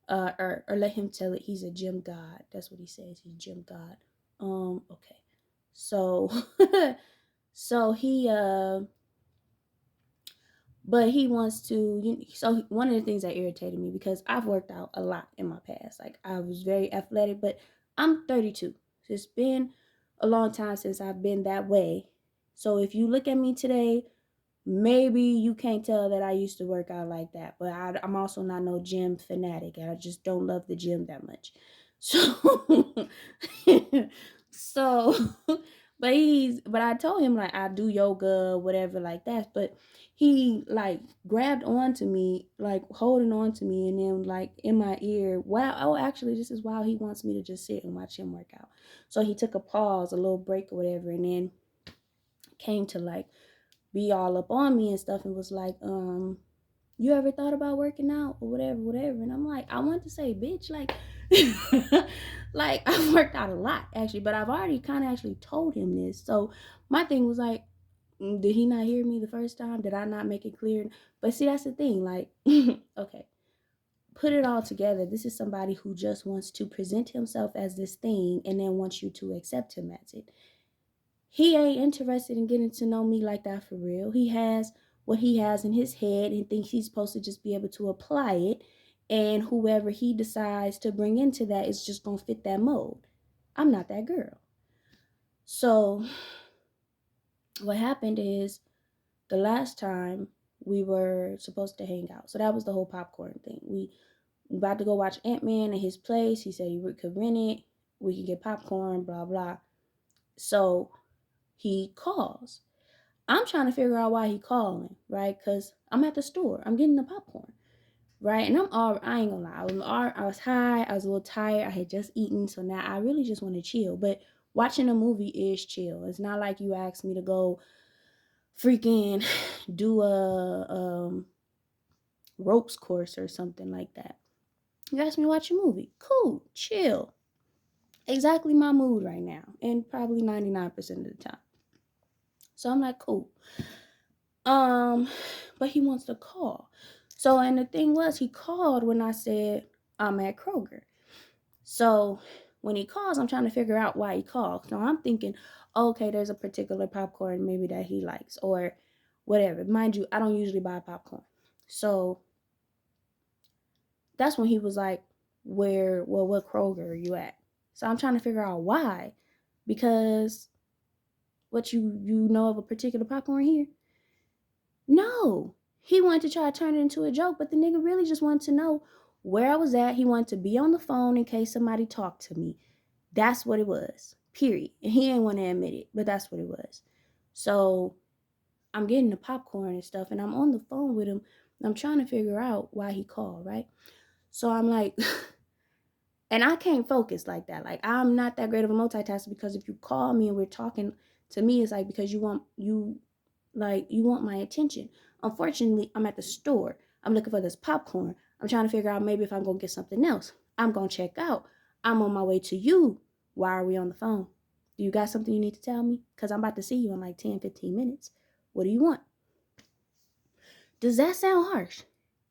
Or let him tell it, he's a gym god. That's what he says, he's a gym god. Okay. So so he but he wants to, so one of the things that irritated me, because I've worked out a lot in my past, like I was very athletic, but I'm 32, so it's been a long time since I've been that way. So if you look at me today, maybe you can't tell that I used to work out like that, but I'm also not no gym fanatic, and I just don't love the gym that much. So so but I told him like I do yoga, whatever like that, but he like grabbed onto me, like holding on to me, and then like in my ear, wow, oh actually this is why he wants me to just sit and watch him work out. So he took a pause, a little break or whatever, and then came to like be all up on me and stuff, and was like, you ever thought about working out or whatever? And I'm like, I want to say, bitch, like like I've worked out a lot actually, but I've already kind of actually told him this. So my thing was like, did he not hear me the first time? Did I not make it clear? But see, that's the thing, like okay, put it all together. This is somebody who just wants to present himself as this thing and then wants you to accept him as it. He ain't interested in getting to know me like that for real. He has what he has in his head and thinks he's supposed to just be able to apply it, and whoever he decides to bring into that is just gonna fit that mold. I'm not that girl. So what happened is, the last time we were supposed to hang out, so that was the whole popcorn thing. We about to go watch Ant-Man at his place. He said he could rent it, we could get popcorn, blah blah. So he calls. I'm trying to figure out why he calling, right? Because I'm at the store. I'm getting the popcorn, right? And I ain't gonna lie. I was high. I was a little tired. I had just eaten. So now I really just want to chill. But watching a movie is chill. It's not like you asked me to go freaking do a ropes course or something like that. You asked me to watch a movie. Cool. Chill. Exactly my mood right now. And probably 99% of the time. So I'm like, cool. But he wants to call. So, and the thing was, he called when I said I'm at Kroger. So when he calls, I'm trying to figure out why he called. So I'm thinking, okay, there's a particular popcorn maybe that he likes or whatever. Mind you, I don't usually buy popcorn. So that's when he was like, what Kroger are you at? So I'm trying to figure out why. Because what, you know of a particular popcorn here? No. He wanted to try to turn it into a joke, but the nigga really just wanted to know where I was at. He wanted to be on the phone in case somebody talked to me. That's what it was. Period. And he didn't want to admit it, but that's what it was. So I'm getting the popcorn and stuff, and I'm on the phone with him. And I'm trying to figure out why he called, right? So I'm like, and I can't focus like that. Like, I'm not that great of a multitasker, because if you call me and we're talking, to me it's like because you want my attention. Unfortunately, I'm at the store. I'm looking for this popcorn. I'm trying to figure out maybe if I'm going to get something else. I'm going to check out. I'm on my way to you. Why are we on the phone? Do you got something you need to tell me? Because I'm about to see you in like 10, 15 minutes. What do you want? Does that sound harsh?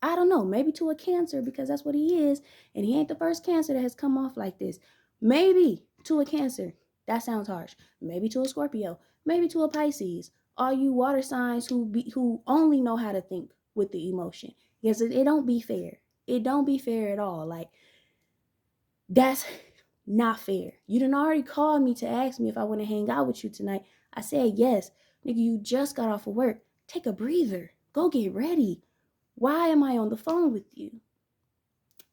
I don't know. Maybe to a Cancer, because that's what he is. And he ain't the first Cancer that has come off like this. Maybe to a Cancer, That sounds harsh. Maybe to a Scorpio, maybe to a Pisces. All you water signs who only know how to think with the emotion. Because it don't be fair. It don't be fair at all. Like, that's not fair. You done already called me to ask me if I want to hang out with you tonight. I said yes. Nigga, you just got off of work. Take a breather. Go get ready. Why am I on the phone with you?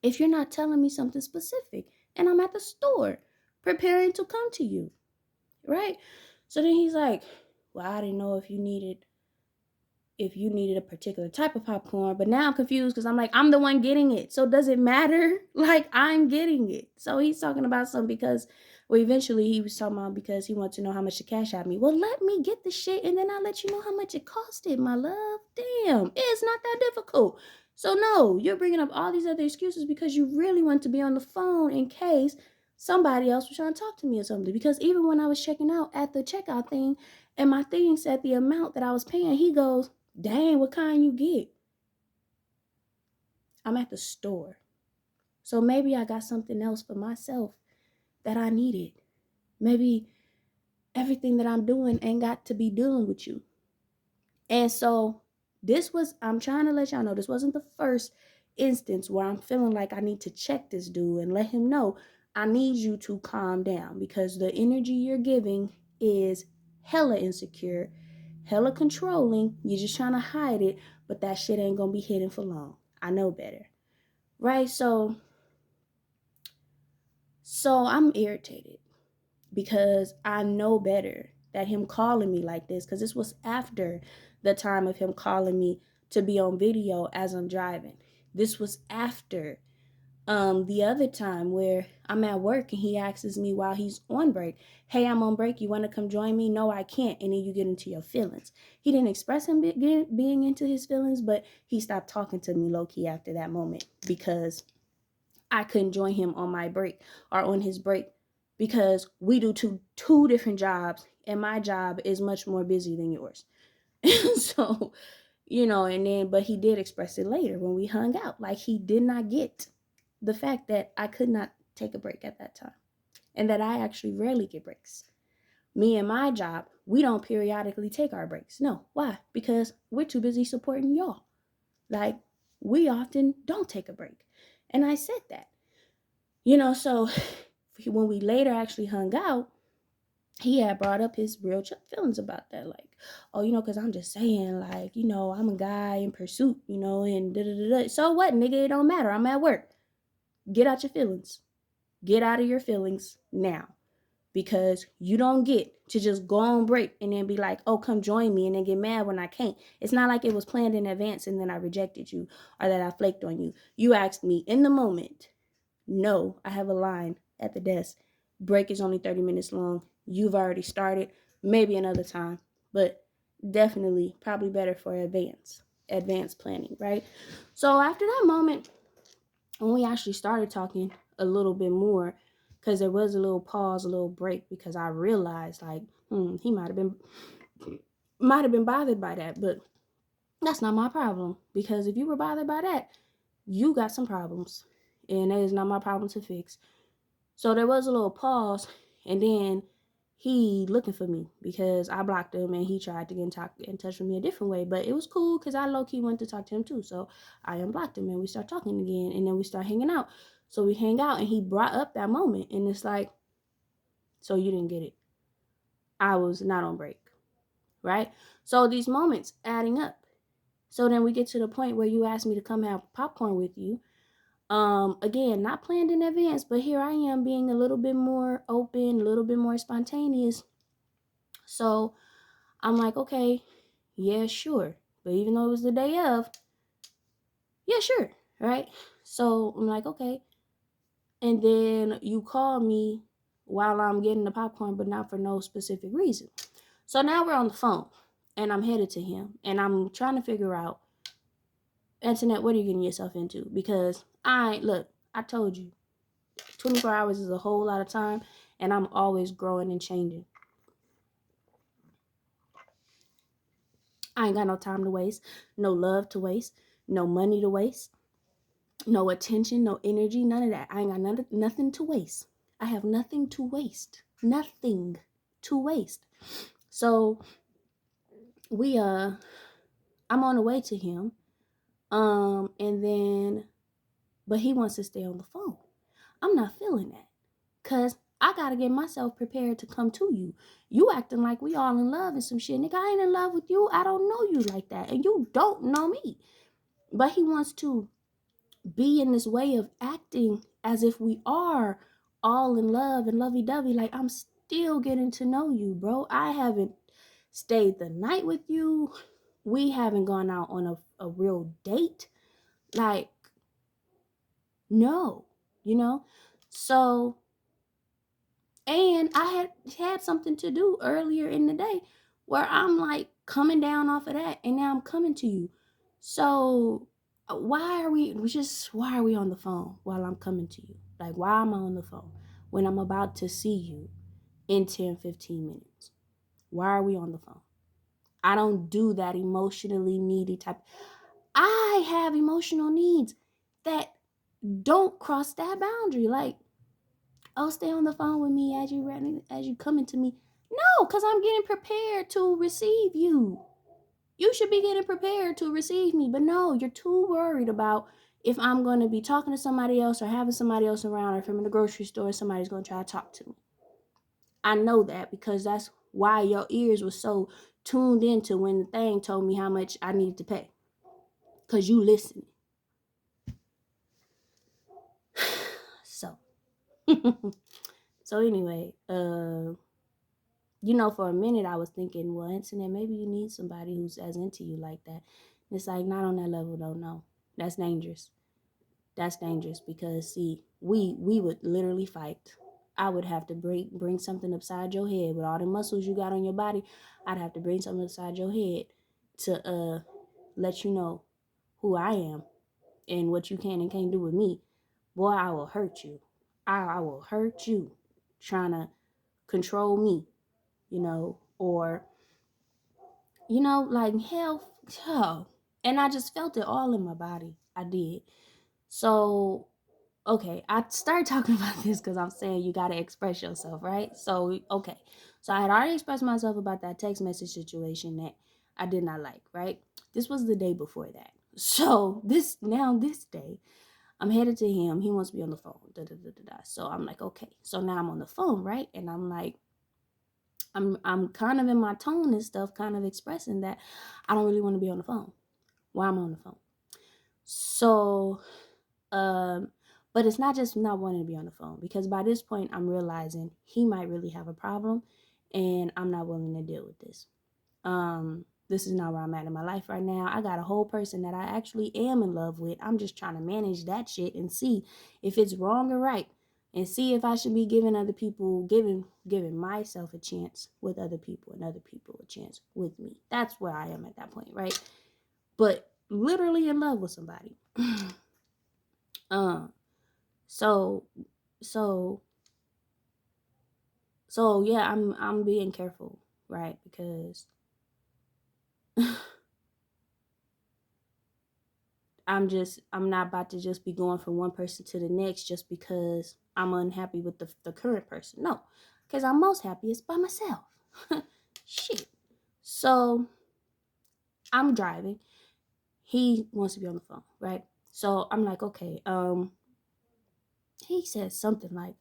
If you're not telling me something specific and I'm at the store preparing to come to you, right? So then he's like, well, I didn't know if you needed a particular type of popcorn, but now I'm confused because I'm like, I'm the one getting it. So does it matter? Like, I'm getting it. So he's talking about something because, well, eventually he was talking about because he wants to know how much to cash out me. Well, let me get the shit and then I'll let you know how much it costed, my love. Damn, it's not that difficult. So no, you're bringing up all these other excuses because you really want to be on the phone in case somebody else was trying to talk to me or something. Because even when I was checking out at the checkout thing and my thing said the amount that I was paying, he goes, dang, what kind you get? I'm at the store. So maybe I got something else for myself that I needed. Maybe everything that I'm doing ain't got to be dealing with you. And so I'm trying to let y'all know, this wasn't the first instance where I'm feeling like I need to check this dude and let him know I need you to calm down because the energy you're giving is hella insecure, hella controlling. You're just trying to hide it, but that shit ain't gonna be hidden for long. I know better. Right? So I'm irritated because I know better that him calling me like this, because this was after the time of him calling me to be on video as I'm driving. This was after the other time where I'm at work and he asks me while he's on break, hey, I'm on break, you want to come join me? No, I can't. And then you get into your feelings. He didn't express him being into his feelings, but he stopped talking to me low-key after that moment because I couldn't join him on my break or on his break because we do two different jobs and my job is much more busy than yours. So, but he did express it later when we hung out. Like, he did not get the fact that I could not take a break at that time and that I actually rarely get breaks. Me and my job, we don't periodically take our breaks. No. Why? Because we're too busy supporting y'all. Like, we often don't take a break. And I said that. So when we later actually hung out, he had brought up his real feelings about that. Like, oh, because I'm just saying, like, I'm a guy in pursuit, and da-da-da-da. So what, nigga? It don't matter. I'm at work. Get out your feelings. Get out of your feelings now. Because you don't get to just go on break and then be like, oh, come join me, and then get mad when I can't. It's not like it was planned in advance and then I rejected you or that I flaked on you. You asked me in the moment. No, I have a line at the desk. Break is only 30 minutes long. You've already started. Maybe another time, but definitely probably better for advanced planning, right? So after that moment, when we actually started talking a little bit more, because there was a little pause, a little break, because I realized like, he might have been bothered by that, but that's not my problem. Because if you were bothered by that, you got some problems, and that is not my problem to fix. So there was a little pause, and then he looking for me because I blocked him and he tried to get in touch with me a different way. But it was cool because I low-key wanted to talk to him too. So I unblocked him and we start talking again, and then we start hanging out. So we hang out and he brought up that moment, and it's like, so you didn't get it. I was not on break, right? So these moments adding up. So then we get to the point where you asked me to come have popcorn with you. Again, not planned in advance, but here I am being a little bit more open, a little bit more spontaneous. So I'm like, okay, yeah, sure. But even though it was the day of, yeah, sure, right? So I'm like, okay. And then you call me while I'm getting the popcorn, but not for no specific reason. So now we're on the phone, and I'm headed to him, and I'm trying to figure out, Antoinette, what are you getting yourself into? Because I told you, 24 hours is a whole lot of time, and I'm always growing and changing. I ain't got no time to waste, no love to waste, no money to waste, no attention, no energy, none of that. I ain't got nothing to waste. I have nothing to waste. nothing to waste. So I'm on the way to him. And then, but he wants to stay on the phone. I'm not feeling that, cause I gotta get myself prepared to come to you. You acting like we all in love and some shit. Nigga, I ain't in love with you. I don't know you like that. And you don't know me. But he wants to be in this way of acting as if we are all in love and lovey-dovey. Like, I'm still getting to know you, bro. I haven't stayed the night with you. We haven't gone out on a real date. Like, no, you know? So, and I had something to do earlier in the day where I'm like coming down off of that, and now I'm coming to you. So why are we on the phone while I'm coming to you? Like, why am I on the phone when I'm about to see you in 10-15 minutes? Why are we on the phone? I don't do that emotionally needy type. I have emotional needs that don't cross that boundary. Like, oh, stay on the phone with me as you coming to me. No, because I'm getting prepared to receive you. You should be getting prepared to receive me. But no, you're too worried about if I'm going to be talking to somebody else or having somebody else around, or if I'm in the grocery store and somebody's going to try to talk to me. I know that because that's why your ears were so tuned into when the thing told me how much I needed to pay. Because you listening. So. So anyway, for a minute I was thinking, well, internet, maybe you need somebody who's as into you like that. And it's like, not on that level though. No, that's dangerous. That's dangerous because see, we would literally fight. I would have to bring something upside your head with all the muscles you got on your body. I'd have to bring something upside your head to let you know who I am and what you can and can't do with me. Boy, I will hurt you. I will hurt you trying to control me, or, like hell. Oh. And I just felt it all in my body. I did. So, okay, I started talking about this because I'm saying you got to express yourself, right? So, okay. So I had already expressed myself about that text message situation that I did not like, right? This was the day before that. So this day, I'm headed to him. He wants to be on the phone. Da, da, da, da, da. So I'm like, okay. So now I'm on the phone, right? And I'm like, I'm kind of in my tone and stuff, kind of expressing that I don't really want to be on the phone while I'm on the phone. So, but it's not just not wanting to be on the phone, because by this point I'm realizing he might really have a problem and I'm not willing to deal with this. This is not where I'm at in my life right now. I got a whole person that I actually am in love with. I'm just trying to manage that shit and see if it's wrong or right, and see if I should be giving myself a chance with other people and other people a chance with me. That's where I am at that point, right? But literally in love with somebody. So yeah, I'm being careful, right? Because I'm not about to just be going from one person to the next just because I'm unhappy with the current person. No, because I'm most happiest by myself. Shit. So I'm driving. He wants to be on the phone, right? So I'm like, okay. He said something like,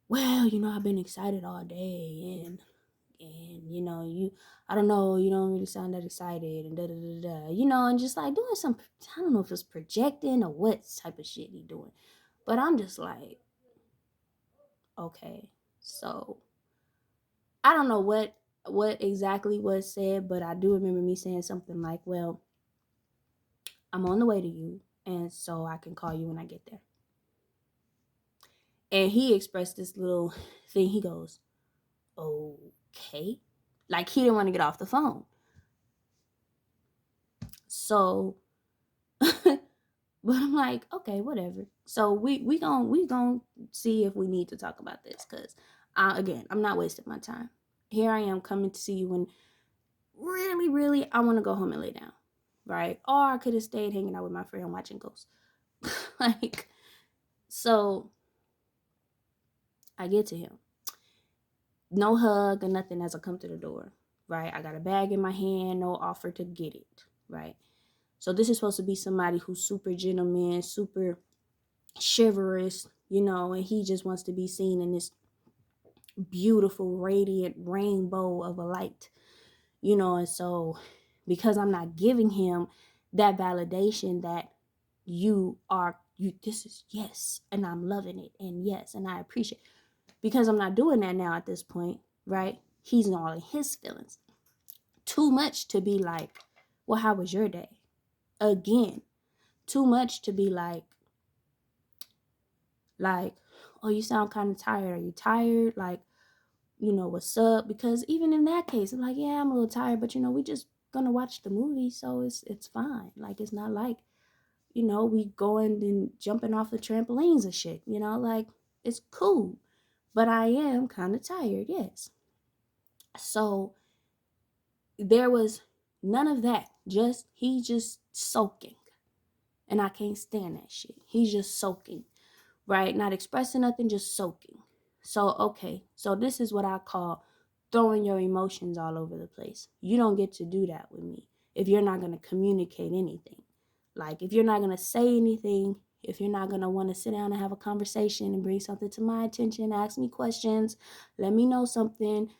well, I've been excited all day, and I don't know, you don't really sound that excited, and da da da da, and just like doing some, I don't know if it's projecting or what type of shit he doing, but I'm just like, okay. So I don't know what exactly was said, but I do remember me saying something like, well, I'm on the way to you, and so I can call you when I get there. And he expressed this little thing. He goes, okay. Like, he didn't want to get off the phone. So, but I'm like, okay, whatever. So we gon' see if we need to talk about this, because again, I'm not wasting my time. Here I am coming to see you when really, really I want to go home and lay down, right? Or I could have stayed hanging out with my friend watching ghosts. Like, so I get to him, No hug or nothing as I come to the door, right? I got a bag in my hand, no offer to get it, right? So this is supposed to be somebody who's super gentleman, super chivalrous, and he just wants to be seen in this beautiful, radiant rainbow of a light, and so because I'm not giving him that validation that this is yes, and I'm loving it, and yes, and I appreciate, because I'm not doing that now at this point, right? He's all in his feelings. Too much to be like, well, how was your day? Again, too much to be like, oh, you sound kind of tired. Are you tired? Like, what's up? Because even in that case, I'm like, yeah, I'm a little tired, but we just gonna watch the movie, so it's fine. Like, it's not like, we going and jumping off the trampolines and shit, like, it's cool. But I am kind of tired, yes. So there was none of that. He just soaking. And I can't stand that shit. He's just soaking, right? Not expressing nothing, just soaking. So, okay. So this is what I call throwing your emotions all over the place. You don't get to do that with me if you're not going to communicate anything. Like, if you're not going to say anything, if you're not going to want to sit down and have a conversation and bring something to my attention, ask me questions, let me know something,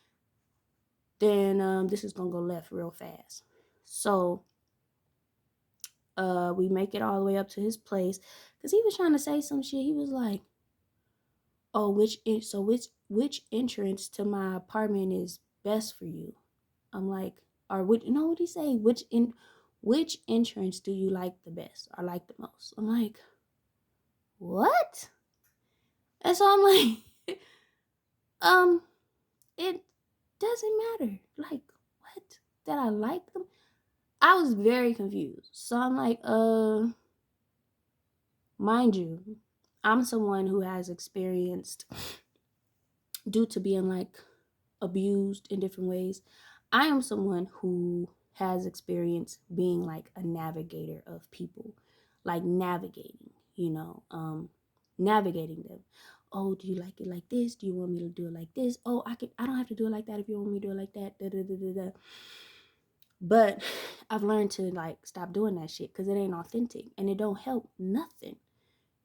then this is going to go left real fast. So we make it all the way up to his place, because he was trying to say some shit. He was like, oh, which entrance to my apartment is best for you? I'm like, or what did he say? Which entrance do you like the best or like the most? I'm like, what? And so I'm like, it doesn't matter. Like, what? That I like them? I was very confused. So I'm like, mind you, I'm someone who has experienced, due to being like abused in different ways, I am someone who has experienced being like a navigator of people, like navigating, navigating them. Oh, do you like it like this? Do you want me to do it like this? Oh, I don't have to do it like that if you want me to do it like that. Da, da, da, da, da. But I've learned to like stop doing that shit because it ain't authentic and it don't help nothing,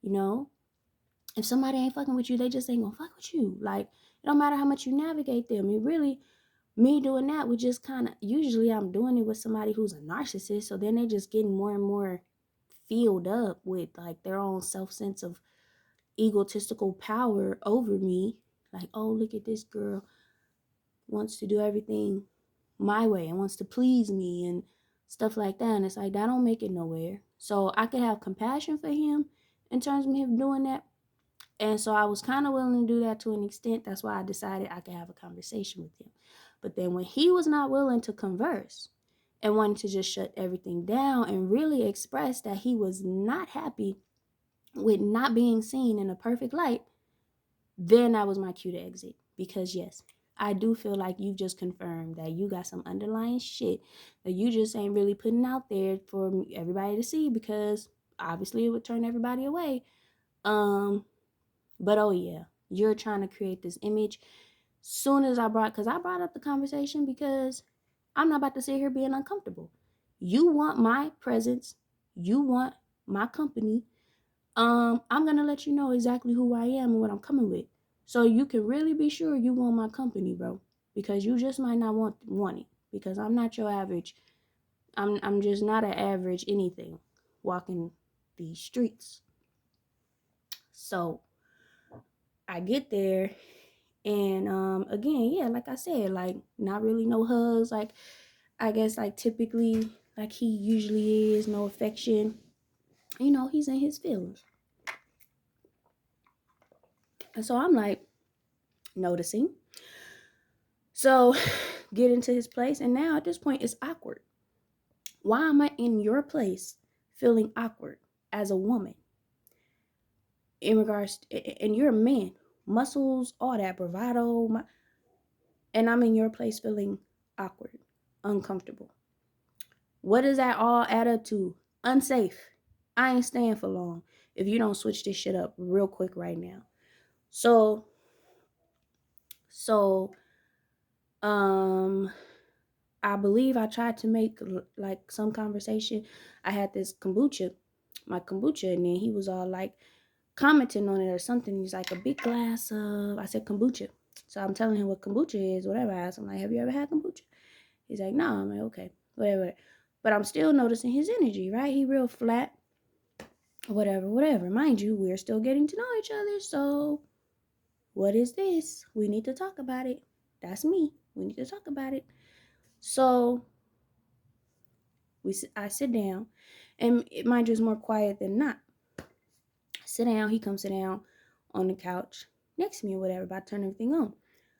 you know? If somebody ain't fucking with you, they just ain't gonna fuck with you. Like, it don't matter how much you navigate them. It really, me doing that would just kind of, usually I'm doing it with somebody who's a narcissist, so then they just getting more and more filled up with like their own self-sense of egotistical power over me. Like, oh, look at this girl, wants to do everything my way and wants to please me and stuff like that. And it's like, that don't make it nowhere. So I could have compassion for him in terms of him doing that. And so I was kind of willing to do that to an extent. That's why I decided I could have a conversation with him. But then when he was not willing to converse and wanted to just shut everything down and really express that he was not happy with not being seen in a perfect light, then that was my cue to exit. Because yes, I do feel like you just confirmed that you got some underlying shit that you just ain't really putting out there for everybody to see, because obviously it would turn everybody away. But oh yeah, you're trying to create this image. Soon as I brought up the conversation because I'm not about to sit here being uncomfortable. You want my presence, you want my company. I'm gonna let you know exactly who I am and what I'm coming with, so you can really be sure you want my company, bro. Because you just might not want it. Because I'm not your average. I'm just not an average anything walking these streets. So I get there, and again, yeah, like I said, like not really no hugs, like I guess like typically like he usually is, no affection. He's in his feelings. And so I'm like noticing. So get into his place, and now at this point it's awkward. Why am I in your place feeling awkward as a woman? In regards and you're a man, muscles, all that bravado, and I'm in your place feeling awkward, uncomfortable. What does that all add up to? Unsafe. I ain't staying for long if you don't switch this shit up real quick right now. So Um, I believe I tried to make like some conversation. I had this my kombucha, and then he was all like commenting on it or something. He's like, a big glass of, I said kombucha. So I'm telling him what kombucha is, whatever. I asked him, like, have you ever had kombucha? He's like, no. I'm like, okay, whatever. But I'm still noticing his energy, right? He real flat, whatever, whatever. Mind you, we're still getting to know each other. So what is this? We need to talk about it. That's me. We need to talk about it. So I sit down, and mind you, it's more quiet than not. I sit down. He comes sit down on the couch next to me or whatever. About to turn everything on.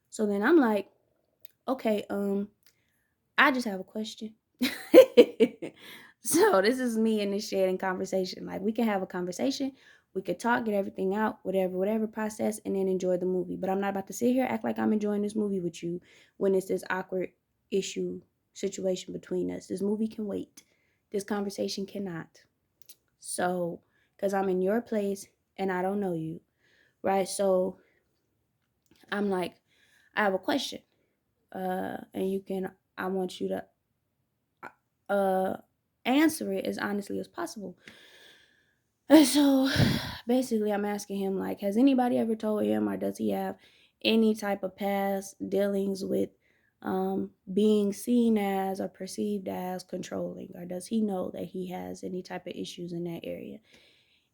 So then I'm like, okay, I just have a question. So this is me initiating conversation. Like, we can have a conversation, we could talk, get everything out, whatever process, and then enjoy the movie. But I'm not about to sit here act like I'm enjoying this movie with you when it's this awkward issue situation between us. This movie can wait. This conversation cannot. So, because I'm in your place and I don't know you, right? So I'm like, I have a question. And I want you to uh answer it as honestly as possible. And so basically I'm asking him, like, has anybody ever told him, or does he have any type of past dealings with being seen as or perceived as controlling, or does he know that he has any type of issues in that area?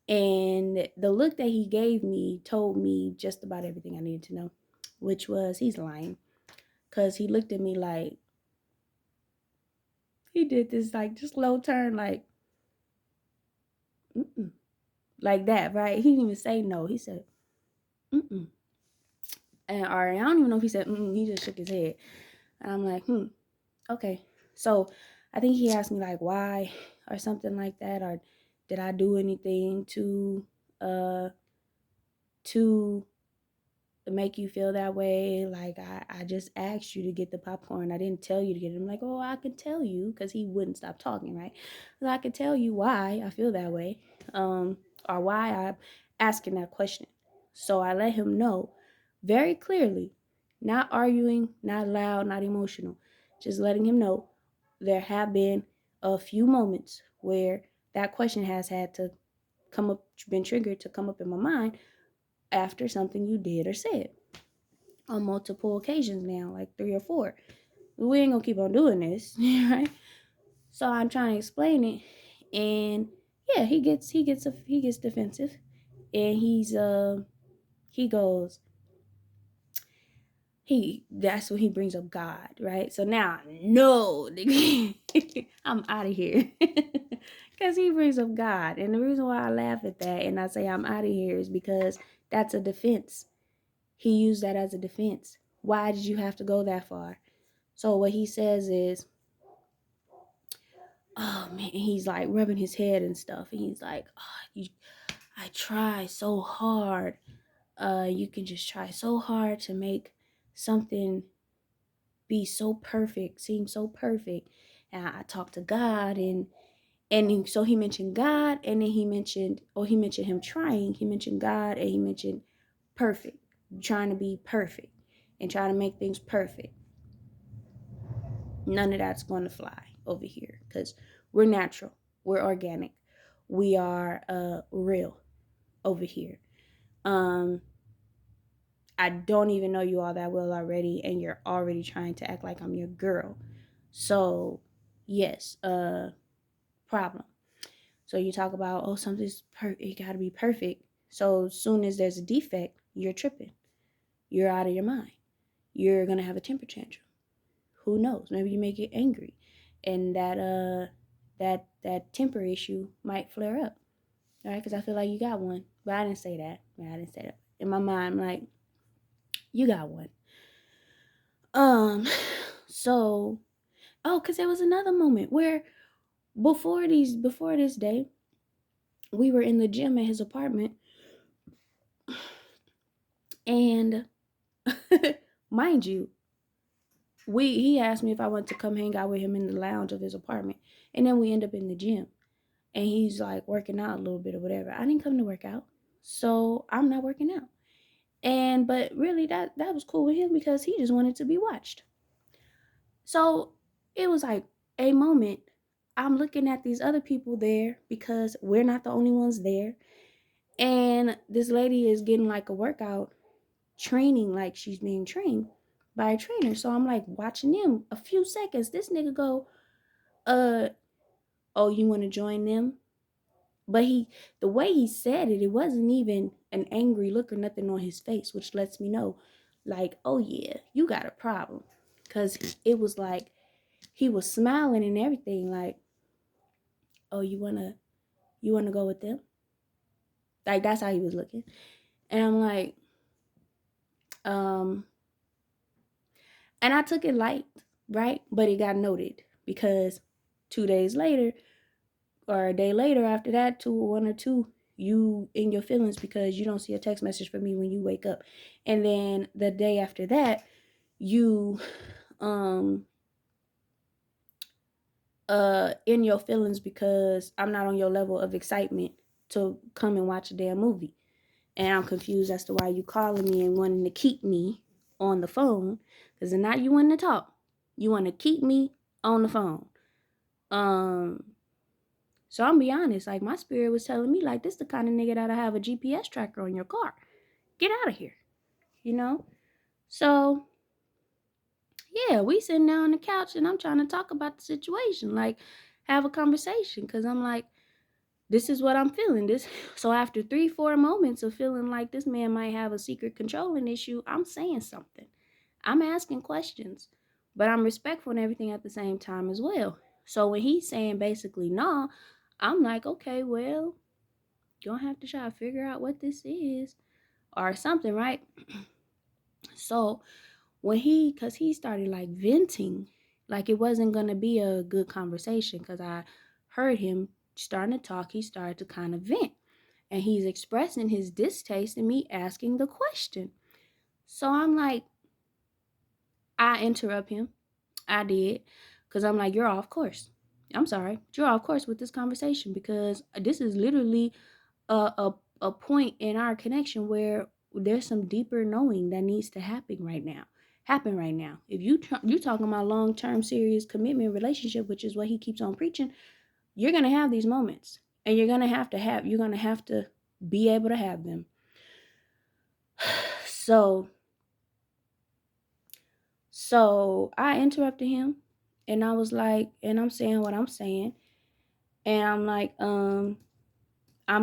And the look that he gave me told me just about everything I needed to know, which was, he's lying. Because he looked at me like, he did this like just low turn, like, mm-mm, like that, right? He didn't even say no. He said, mm-mm. And or I don't even know if he said mm-mm. He just shook his head. And I'm like, okay. So I think he asked me like why or something like that, or did I do anything uh to make you feel that way? Like, I just asked you to get the popcorn. I didn't tell you to get it. I'm like, oh, I could tell you, because he wouldn't stop talking, right? So I could tell you why I feel that way, or why I'm asking that question. So I let him know very clearly, not arguing, not loud, not emotional, just letting him know there have been a few moments where that question has had to come up, been triggered to come up in my mind after something you did or said on multiple occasions now, like 3 or 4. We ain't gonna keep on doing this, right? So I'm trying to explain it, and yeah, he gets defensive, and he goes, that's when he brings up God, right? So now no, I'm out of here. Because he brings up God. And the reason why I laugh at that and I say I'm out of here is because that's a defense. He used that as a defense. Why did you have to go that far? So what he says is, oh man, he's like rubbing his head and stuff. And he's like, I try so hard. You can just try so hard to make something be so perfect, seem so perfect. And I talked to God, and so he mentioned God, and then he mentioned him trying. He mentioned God, and he mentioned perfect, trying to be perfect and trying to make things perfect. None of that's going to fly over here, because we're natural, we're organic, we are real over here. I don't even know you all that well already, and you're already trying to act like I'm your girl. So yes, problem. So you talk about, oh, something's it got to be perfect. So as soon as there's a defect, you're tripping, you're out of your mind, you're gonna have a temper tantrum. Who knows? Maybe you may get angry, and that temper issue might flare up, all right? Because I feel like you got one, but I didn't say that. I didn't say that. In my mind, I'm like, you got one. Um, so, oh, because there was another moment where before this day, we were in the gym at his apartment, and mind you, he asked me if I wanted to come hang out with him in the lounge of his apartment, and then we end up in the gym, and he's like working out a little bit or whatever. I didn't come to work out, so I'm not working out. But really, that was cool with him because he just wanted to be watched. So it was like a moment. I'm looking at these other people there because we're not the only ones there. And this lady is getting like a workout training, like she's being trained by a trainer. So I'm like watching them. A few seconds, this nigga go, oh, you want to join them? But the way he said it, it wasn't even an angry look or nothing on his face, which lets me know, like, oh yeah, you got a problem. Cause it was like he was smiling and everything, like, oh, you wanna go with them? Like that's how he was looking. And I'm like, um, and I took it light, right? But it got noted because 2 days later, or a day later after that, 1 or 2, you in your feelings because you don't see a text message from me when you wake up. And then the day after that, you in your feelings because I'm not on your level of excitement to come and watch a damn movie. And I'm confused as to why you calling me and wanting to keep me on the phone. Because not you wanting to talk. You want to keep me on the phone. So I'm be honest, like my spirit was telling me, like, this the kind of nigga that'll have a GPS tracker on your car. Get out of here. You know? So yeah, we sitting down on the couch and I'm trying to talk about the situation. Like, have a conversation. Cause I'm like, this is what I'm feeling. This so after 3-4 moments of feeling like this man might have a secret controlling issue, I'm saying something. I'm asking questions. But I'm respectful and everything at the same time as well. So when he's saying basically no, I'm like, okay, well, you're gonna have to try to figure out what this is or something, right? So when cause he started like venting, like it wasn't gonna be a good conversation because I heard him starting to talk, he started to kind of vent. And he's expressing his distaste in me asking the question. So I'm like, I interrupt him. I did. Because I'm like, you're off course. I'm sorry. You're off course with this conversation because this is literally a point in our connection where there's some deeper knowing that needs to happen right now. If you talking about long-term serious commitment relationship, which is what he keeps on preaching, you're going to have these moments and you're going to have to be able to have them. So I interrupted him and I was like, and I'm saying what I'm saying. And I'm like, I'm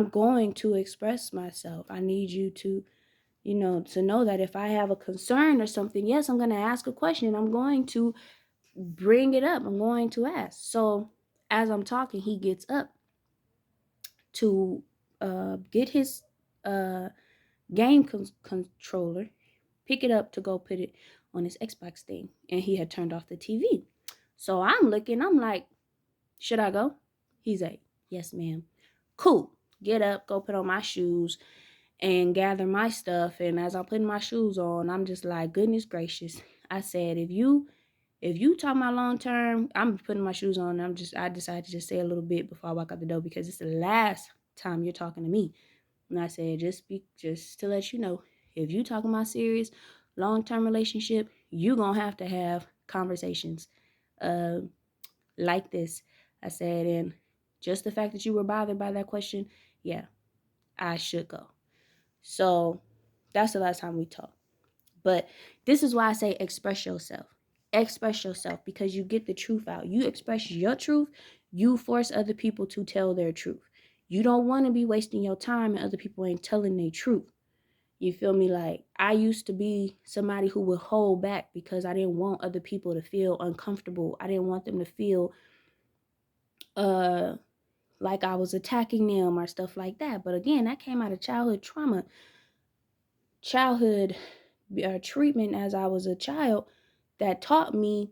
going to express myself. I need you to, to know that if I have a concern or something, yes, I'm going to ask a question. I'm going to bring it up. I'm going to ask. So as I'm talking, he gets up to get his game controller, pick it up to go put it on his Xbox thing. And he had turned off the TV. So I'm looking, I'm like, should I go? He's like, yes, ma'am. Cool. Get up, go put on my shoes and gather my stuff. And as I'm putting my shoes on, I'm just like, goodness gracious. I said, if you talk about long term, I'm putting my shoes on. I decided to just say a little bit before I walk out the door because it's the last time you're talking to me. And I said, just to let you know, if you talking about serious long term relationship, you gonna have to have conversations like this. I said, and just the fact that you were bothered by that question, yeah, I should go. So that's the last time we talked. But this is why I say express yourself. Express yourself because you get the truth out. You express your truth, you force other people to tell their truth. You don't want to be wasting your time and other people ain't telling their truth. You feel me? Like I used to be somebody who would hold back because I didn't want other people to feel uncomfortable. I didn't want them to feel like I was attacking them or stuff like that. But again, that came out of childhood trauma, childhood treatment as I was a child that taught me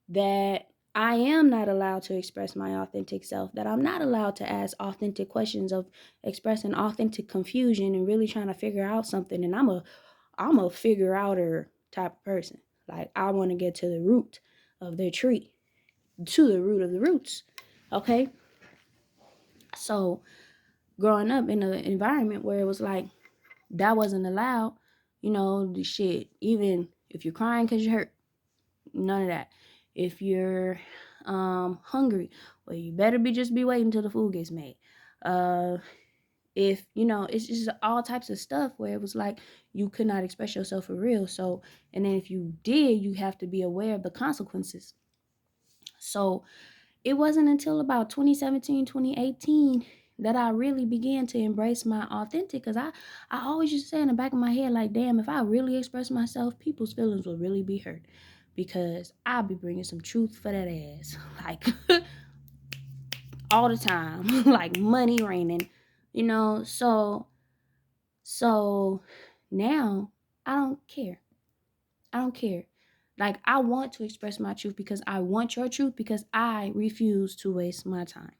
that I am not allowed to express my authentic self, that I'm not allowed to ask authentic questions of expressing authentic confusion and really trying to figure out something. And I'm a figure outer type of person. Like I want to get to the root of their tree, to the root of the roots. Okay. So growing up in an environment where it was like that wasn't allowed, the shit, even if you're crying because you're hurt, none of that. If you're hungry, well, you better just be waiting till the food gets made. If it's just all types of stuff where it was like you could not express yourself for real. So, and then if you did, you have to be aware of the consequences. So it wasn't until about 2017, 2018 that I really began to embrace my authentic, because I always used to say in the back of my head, like, damn, if I really express myself, people's feelings will really be hurt, because I'll be bringing some truth for that ass, like all the time, like money raining, so now I don't care. I don't care. Like, I want to express my truth because I want your truth, because I refuse to waste my time.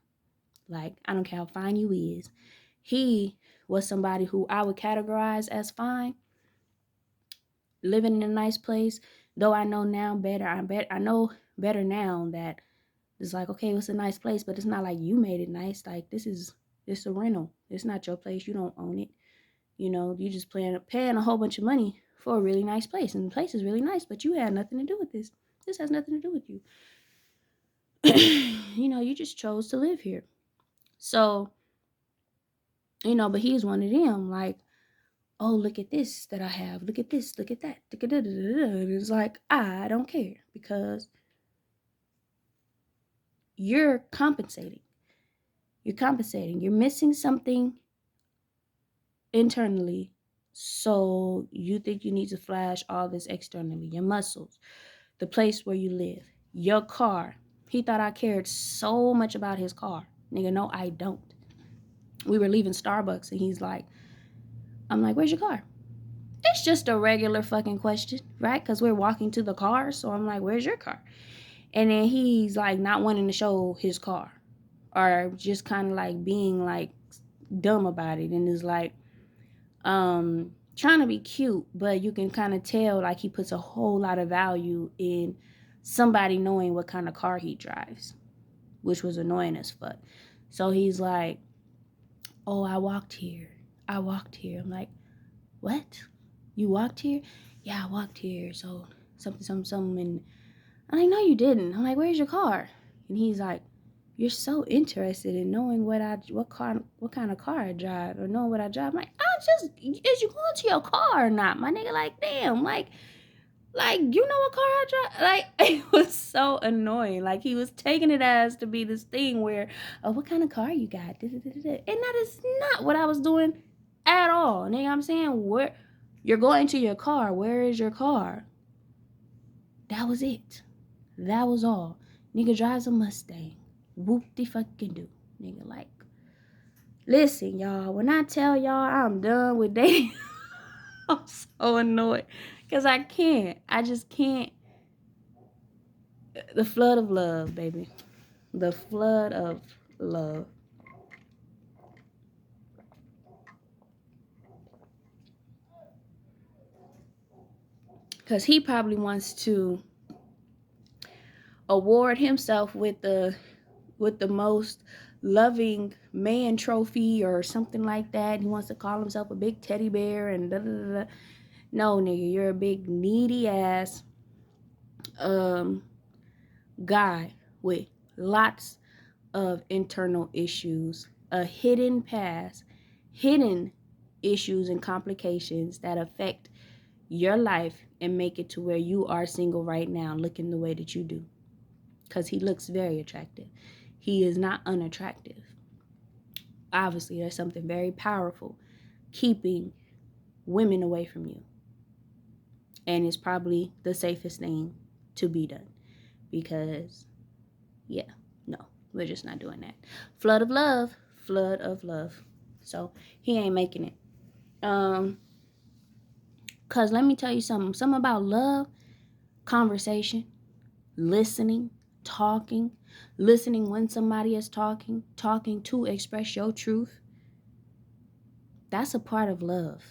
Like, I don't care how fine you is. He was somebody who I would categorize as fine, living in a nice place. Though I know now better. I know better now that it's like, okay, it's a nice place, but it's not like you made it nice. Like, it's a rental. It's not your place. You don't own it. You just paying a whole bunch of money for a really nice place, and the place is really nice, but you had nothing to do with this. This has nothing to do with you. You just chose to live here. So, but he's one of them, like, oh, look at this that I have. Look at this. Look at that. And it's like, I don't care, because you're compensating. You're missing something internally. So you think you need to flash all this externally. Your muscles, the place where you live, your car. He thought I cared so much about his car. Nigga, no, I don't. We were leaving Starbucks and I'm like, where's your car? It's just a regular fucking question, right? Because we're walking to the car. So I'm like, where's your car? And then he's like not wanting to show his car, or just kind of like being like dumb about it. And is like, trying to be cute, but you can kind of tell like he puts a whole lot of value in somebody knowing what kind of car he drives, which was annoying as fuck. So he's like, oh, I walked here. I'm like, what? You walked here? Yeah, I walked here. So something. And I'm like, no, you didn't. I'm like, where's your car? And he's like, you're so interested in knowing what kind of car I drive, or knowing what I drive. I'm like, is you going to your car or not, my nigga? Like, damn, like you know what car I drive? Like, it was so annoying. Like, he was taking it as to be this thing where, oh, what kind of car you got? And that is not what I was doing at all. Nigga, I'm saying, where you're going to your car, where is your car? That was it. That was all. Nigga drives a Mustang. Whoop de fucking do. Nigga, like, listen, y'all. When I tell y'all I'm done with dating, I'm so annoyed. Because I can't. I just can't. The flood of love, baby. The flood of love. Because he probably wants to award himself with the most loving man trophy or something like that. He wants to call himself a big teddy bear and da da da. No, nigga, you're a big needy ass guy with lots of internal issues, a hidden past, hidden issues and complications that affect your life and make it to where you are single right now, looking the way that you do. Because he looks very attractive. He is not unattractive. Obviously, there's something very powerful keeping women away from you. And it's probably the safest thing to be done. Because, yeah, no, we're just not doing that. Flood of love. Flood of love. So, he ain't making it. Because let me tell you something about love. Conversation, listening, talking, listening when somebody is talking to express your truth. That's a part of love.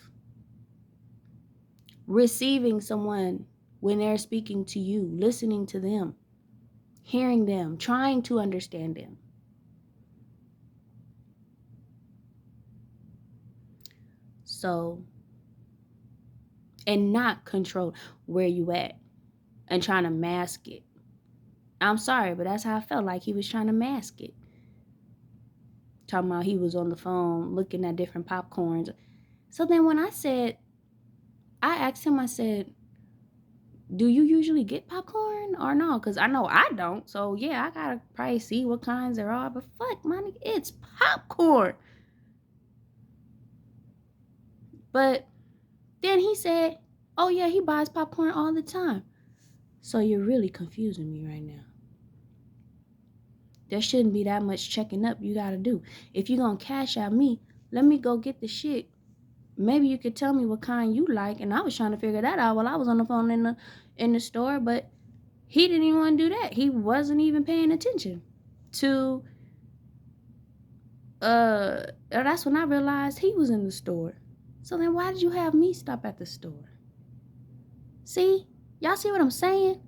Receiving someone when they're speaking to you, listening to them, hearing them, trying to understand them. So, and not control where you at and trying to mask it. I'm sorry, but that's how I felt, like he was trying to mask it. Talking about he was on the phone looking at different popcorns. So then when I asked him, I said, do you usually get popcorn or no? Because I know I don't. So yeah, I gotta probably see what kinds there are. But fuck, money, it's popcorn. But then he said, oh yeah, he buys popcorn all the time. So you're really confusing me right now. There shouldn't be that much checking up you gotta do. If you're gonna cash out me, let me go get the shit. Maybe you could tell me what kind you like. And I was trying to figure that out while I was on the phone in the store, but he didn't even want to do that. He wasn't even paying attention to that's when I realized he was in the store. So then why did you have me stop at the store? See? Y'all see what I'm saying?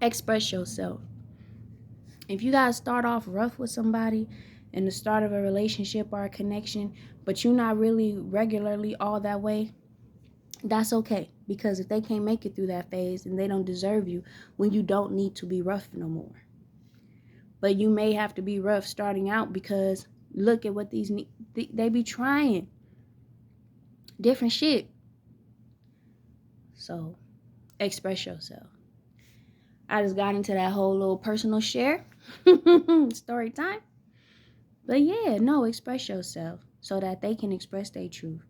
Express yourself. If you guys start off rough with somebody in the start of a relationship or a connection, but you're not really regularly all that way, that's okay. Because if they can't make it through that phase, then they don't deserve you when you don't need to be rough no more. But you may have to be rough starting out because look at what they be trying. Different shit. So, express yourself. I just got into that whole little personal share. Story time. But yeah, no, express yourself so that they can express their truth.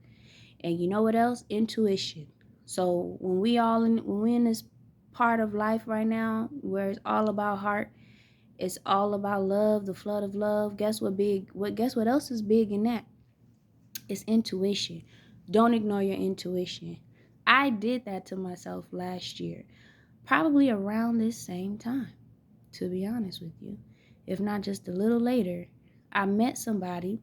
And you know what else? Intuition. So when we in this part of life right now where it's all about heart, it's all about love, the flood of love. Guess what else is big in that? It's intuition. Don't ignore your intuition. I did that to myself last year, probably around this same time, to be honest with you. If not just a little later, I met somebody,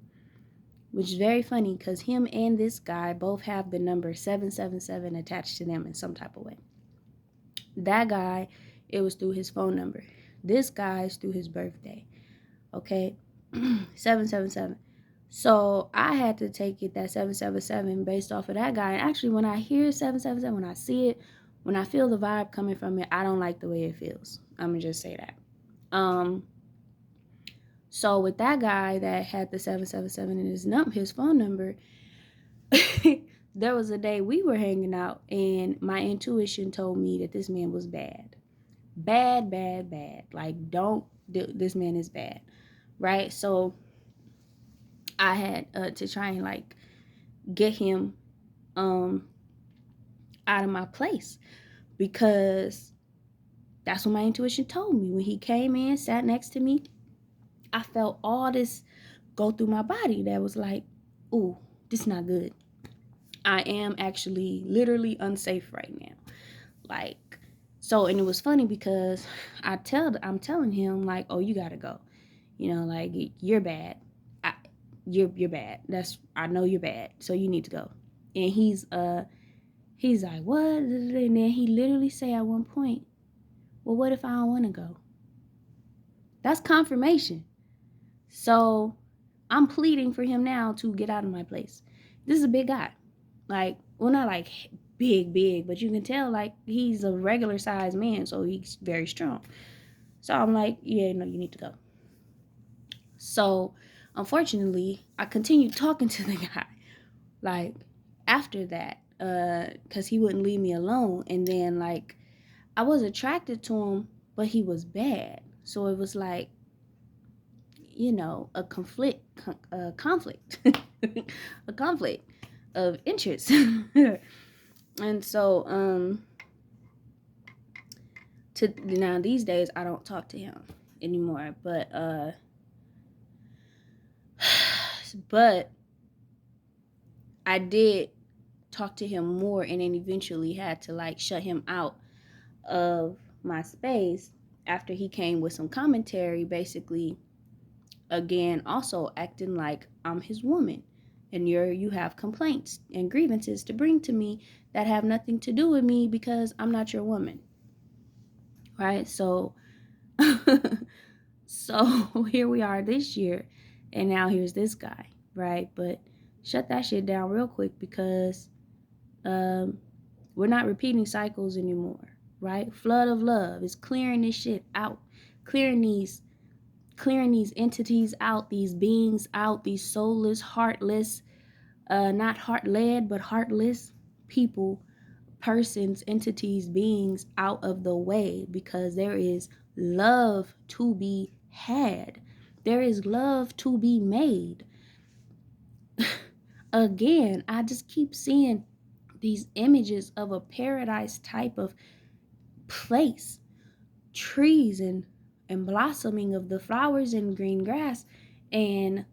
which is very funny because him and this guy both have the number 777 attached to them in some type of way. That guy, it was through his phone number. This guy's through his birthday. Okay? 777. So I had to take it that 777 based off of that guy. And actually, when I hear 777, when I see it, when I feel the vibe coming from it, I don't like the way it feels. I'm gonna just say that. So with that guy that had the 777 in his phone number, there was a day we were hanging out, and my intuition told me that this man was bad. Bad, bad, bad. Like, this man is bad, right? So I had to try and like get him out of my place, because that's what my intuition told me. When he came in, sat next to me, I felt all this go through my body that was like, ooh, this is not good. I am actually literally unsafe right now. Like, so, and it was funny because I'm telling him like, oh, you gotta go. You know, like, you're bad. You're bad. I know you're bad. So you need to go. And he's like, what? And then he literally say at one point, well, what if I don't want to go? That's confirmation. So I'm pleading for him now to get out of my place. This is a big guy. Like, well, not like big, but you can tell like he's a regular sized man, so he's very strong. So I'm like, yeah, no, you need to go. So unfortunately, I continued talking to the guy, like, after that, because he wouldn't leave me alone. And then like I was attracted to him, but he was bad. So it was like, you know, a conflict, a conflict of interest. And so to now these days I don't talk to him anymore, but I did talk to him more, and then eventually had to like shut him out of my space after he came with some commentary, basically, again, also acting like I'm his woman, and you have complaints and grievances to bring to me that have nothing to do with me because I'm not your woman, right? So so here we are this year, and now here's this guy, right? But shut that shit down real quick, because We're not repeating cycles anymore, right? Flood of love is clearing this shit out, clearing these entities out, these beings out, these soulless, heartless, not heart led, but heartless people, persons, entities, beings out of the way, because there is love to be had. There is love to be made. Again, I just keep seeing these images of a paradise type of place, trees and blossoming of the flowers and green grass and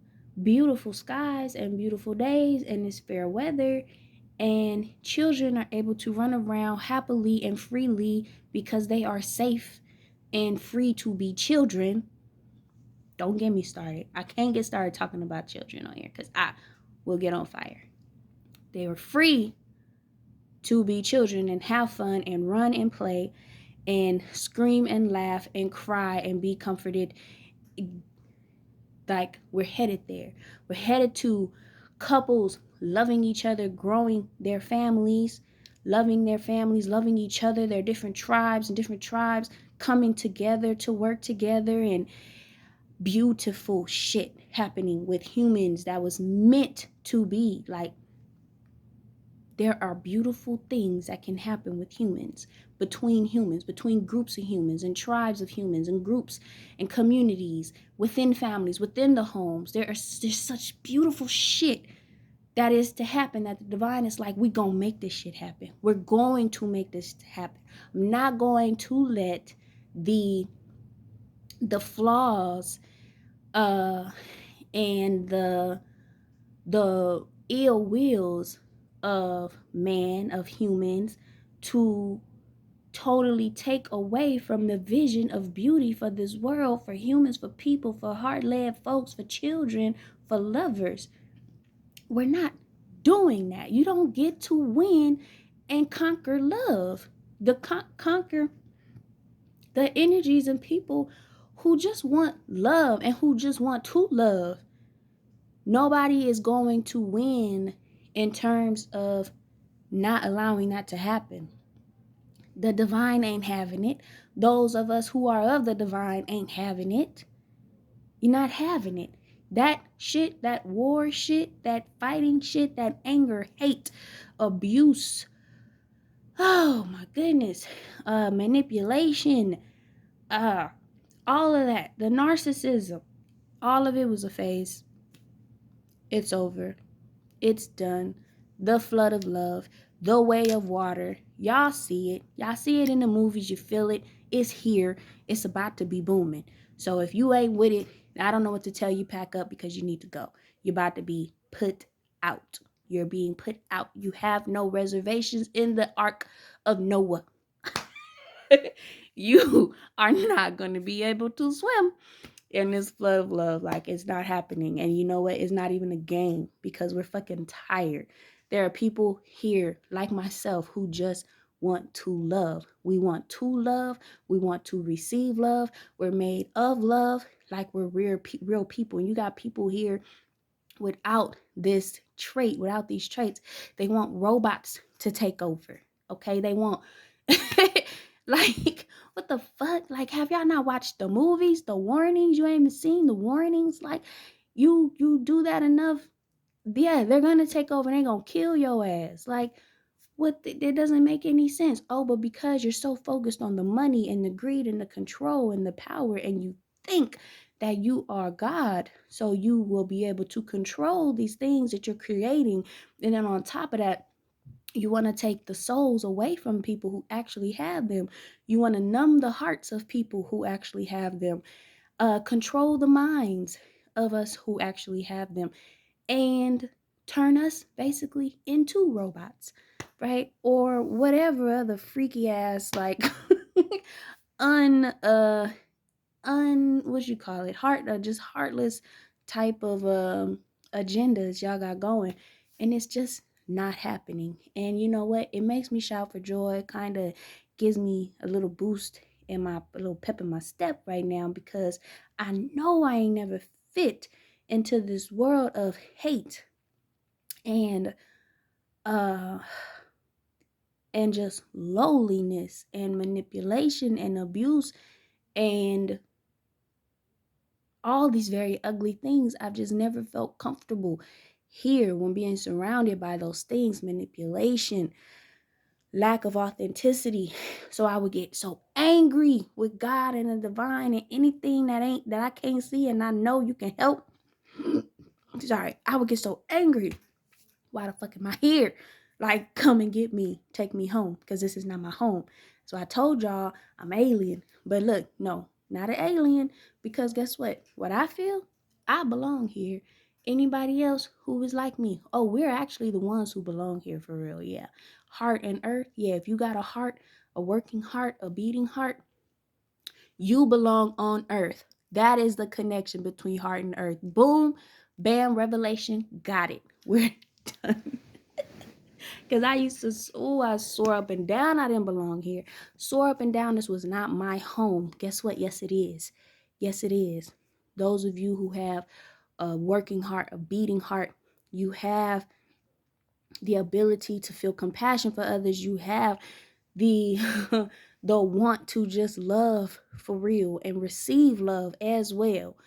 beautiful skies and beautiful days and this fair weather, and children are able to run around happily and freely because they are safe and free to be children. Don't get me started. I can't get started talking about children on here because I will get on fire. They are free to be children and have fun and run and play and scream and laugh and cry and be comforted. Like, we're headed there. We're headed to couples loving each other, growing their families, loving each other, their different tribes coming together to work together, and beautiful shit happening with humans that was meant to be. Like, there are beautiful things that can happen with humans, between groups of humans and tribes of humans and groups and communities, within families, within the homes. There's such beautiful shit that is to happen, that the divine is like, we gonna make this shit happen. We're going to make this happen. I'm not going to let the flaws and the ill wills of man, of humans, to totally take away from the vision of beauty for this world, for humans, for people, for heart-led folks, for children, for lovers. We're not doing that. You don't get to win and conquer love. Conquer the energies and people who just want love and who just want to love. Nobody is going to win in terms of not allowing that to happen. The divine ain't having it. Those of us who are of the divine ain't having it. You're not having it. That shit, that war shit, that fighting shit, that anger, hate, abuse, oh my goodness, manipulation, all of that, the narcissism, all of it was a phase. It's over. It's done. The flood of love, the way of water. Y'all see it. Y'all see it in the movies. You feel it. It's here. It's about to be booming. So if you ain't with it, I don't know what to tell you. Pack up, because you need to go. You're about to be put out. You're being put out. You have no reservations in the Ark of Noah. You are not going to be able to swim in this flood of love. Like, it's not happening. And you know what? It's not even a game, because we're fucking tired. There are people here like myself who just want to love. We want to love. We want to receive love. We're made of love. Like, we're real people. And you got people here without this trait, without these traits. They want robots to take over. Okay? They want like, what the fuck? Like, have y'all not watched the movies, the warnings? You ain't even seen the warnings? Like, you do that enough, yeah, they're gonna take over and they're gonna kill your ass. Like, what? It doesn't make any sense. Oh, but because you're so focused on the money and the greed and the control and the power, and you think that you are God, so you will be able to control these things that you're creating. And then on top of that, you want to take the souls away from people who actually have them. You want to numb the hearts of people who actually have them. Control the minds of us who actually have them, and turn us basically into robots, right? Or whatever other freaky ass, like un what you call it, just heartless type of agendas y'all got going, and it's just not happening. And you know what? It makes me shout for joy. Kind of gives me a little boost in a little pep in my step right now, because I know I ain't never fit into this world of hate and and just lowliness and manipulation and abuse and all these very ugly things. I've just never felt comfortable here when being surrounded by those things, manipulation, lack of authenticity. So I would get so angry with God and the divine and anything that I can't see and I know you can help. Sorry, I would get so angry. Why the fuck am I here? Like, come and get me, take me home, because this is not my home. So I told y'all I'm alien. But look, no, not an alien, because guess what? What I feel, I belong here. Anybody else who is like me, oh, we're actually the ones who belong here for real, yeah. Heart and earth, yeah, if you got a heart, a working heart, a beating heart, you belong on earth. That is the connection between heart and earth. Boom, bam, revelation, got it. We're done. Because I used to, I swore up and down I didn't belong here. Swore up and down this was not my home. Guess what? Yes, it is. Yes, it is. Those of you who have a working heart, a beating heart, you have the ability to feel compassion for others. You have the the want to just love for real and receive love as well.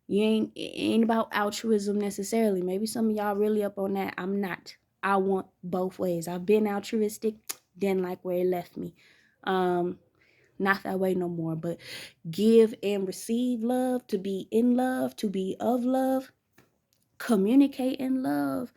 You ain't about altruism necessarily. Maybe some of y'all really up on that. I'm not. I want both ways. I've been altruistic, didn't like where it left me. Not that way no more. But give and receive love, to be in love, to be of love, communicate in love.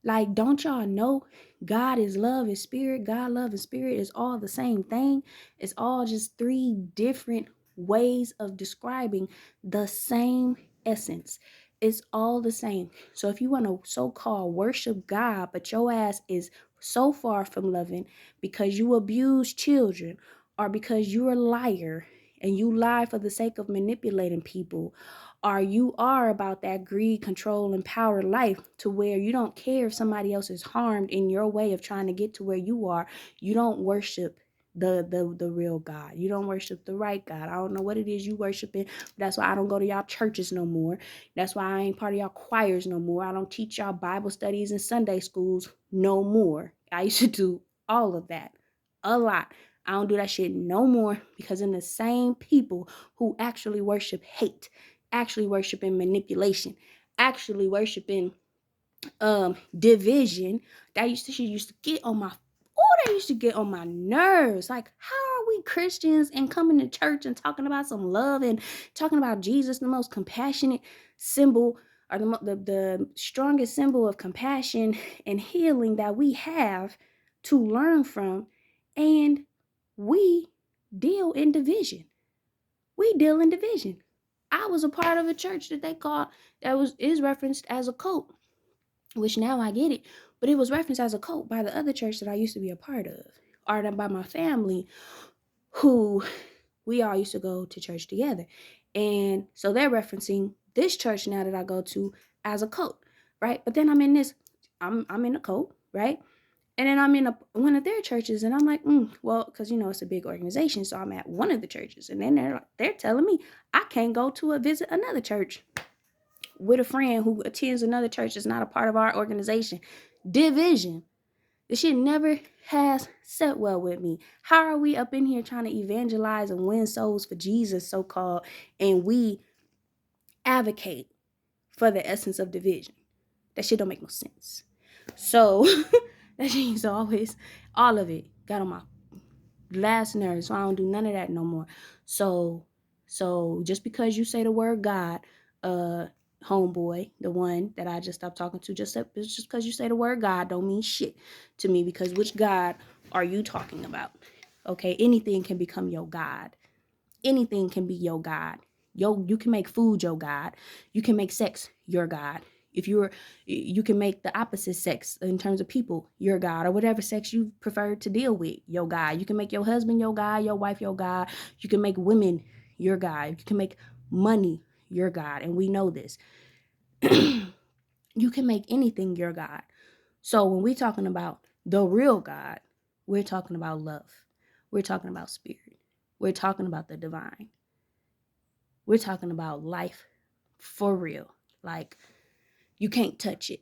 Like, don't y'all know God is love, is spirit. God, love, and spirit is all the same thing. It's all just three different ways of describing the same essence. It's all the same. So if you want to so-called worship God, but your ass is so far from loving because you abuse children or because you're a liar and you lie for the sake of manipulating people, or you are about that greed, control, and power life to where you don't care if somebody else is harmed in your way of trying to get to where you are, you don't worship the real God. You don't worship the right God. I don't know what it is you worshiping. That's why I don't go to y'all churches no more. That's why I ain't part of y'all choirs no more. I don't teach y'all Bible studies in Sunday schools no more. I used to do all of that a lot. I don't do that shit no more because in the same people who actually worship hate, actually worshiping manipulation, actually worshiping division, she used to get on my they used to get on my nerves. Like, how are we Christians and coming to church and talking about some love and talking about Jesus, the most compassionate symbol, or the strongest symbol of compassion and healing that we have to learn from, and we deal in division. We deal in division. I was a part of a church that they called, is referenced as a cult, which now I get it, but it was referenced as a cult by the other church that I used to be a part of, or by my family, who we all used to go to church together. And so they're referencing this church now that I go to as a cult, right? But then I'm in a cult, right? And then I'm in one of their churches, and I'm like, well, because it's a big organization, so I'm at one of the churches, and then they're telling me I can't go to visit another church with a friend who attends another church that's not a part of our organization. Division. This shit never has set well with me. How are we up in here trying to evangelize and win souls for Jesus, so-called, and we advocate for the essence of division? That shit don't make no sense. So that shit used to always, all of it got on my last nerve. So I don't do none of that no more. So just because you say the word God, homeboy, the one that I just stopped talking to, just because you say the word God don't mean shit to me, because which God are you talking about? Okay, anything can become your God. Anything can be your God. You can make food your God. You can make sex your God. If you can make the opposite sex in terms of people your God, or whatever sex you prefer to deal with your God. You can make your husband your God, your wife your God. You can make women your God. You can make money your God, and we know this. You can make anything your God. So when we're talking about the real God, we're talking about love. We're talking about spirit. We're talking about the divine. We're talking about life for real. Like, you can't touch it.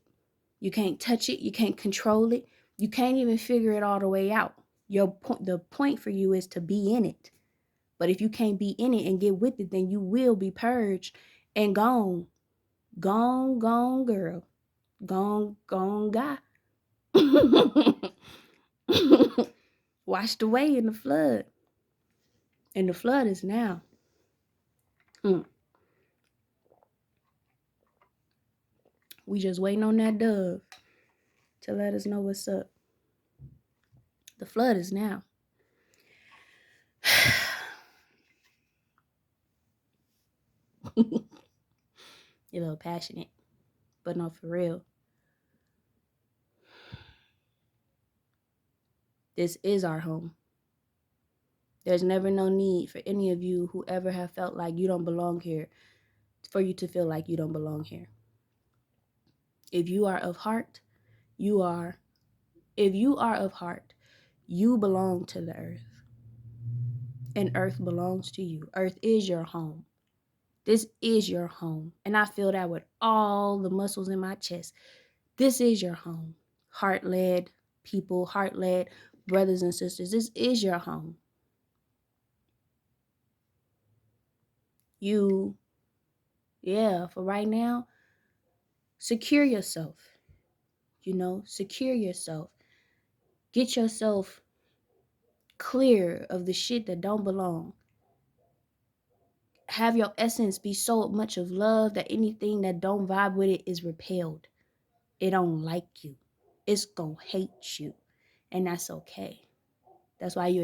You can't touch it. You can't control it. You can't even figure it all the way out. The point for you is to be in it. But if you can't be in it and get with it, then you will be purged and gone. Gone, girl. Gone, guy. Washed away in the flood. And the flood is now. We just waiting on that dove to let us know what's up. The flood is now. You're a little passionate, but no, for real. This is our home. There's never no need for any of you who ever have felt like you don't belong here for you to feel like you don't belong here. If you are of heart, you are. If you are of heart, you belong to the earth. And earth belongs to you. Earth is your home. This is your home. And I feel that with all the muscles in my chest. This is your home. Heart-led people, heart-led brothers and sisters. This is your home. For right now, secure yourself. Secure yourself. Get yourself clear of the shit that don't belong. Have your essence be so much of love that anything that don't vibe with it is repelled. It don't like you. It's gonna hate you. And that's okay. That's why you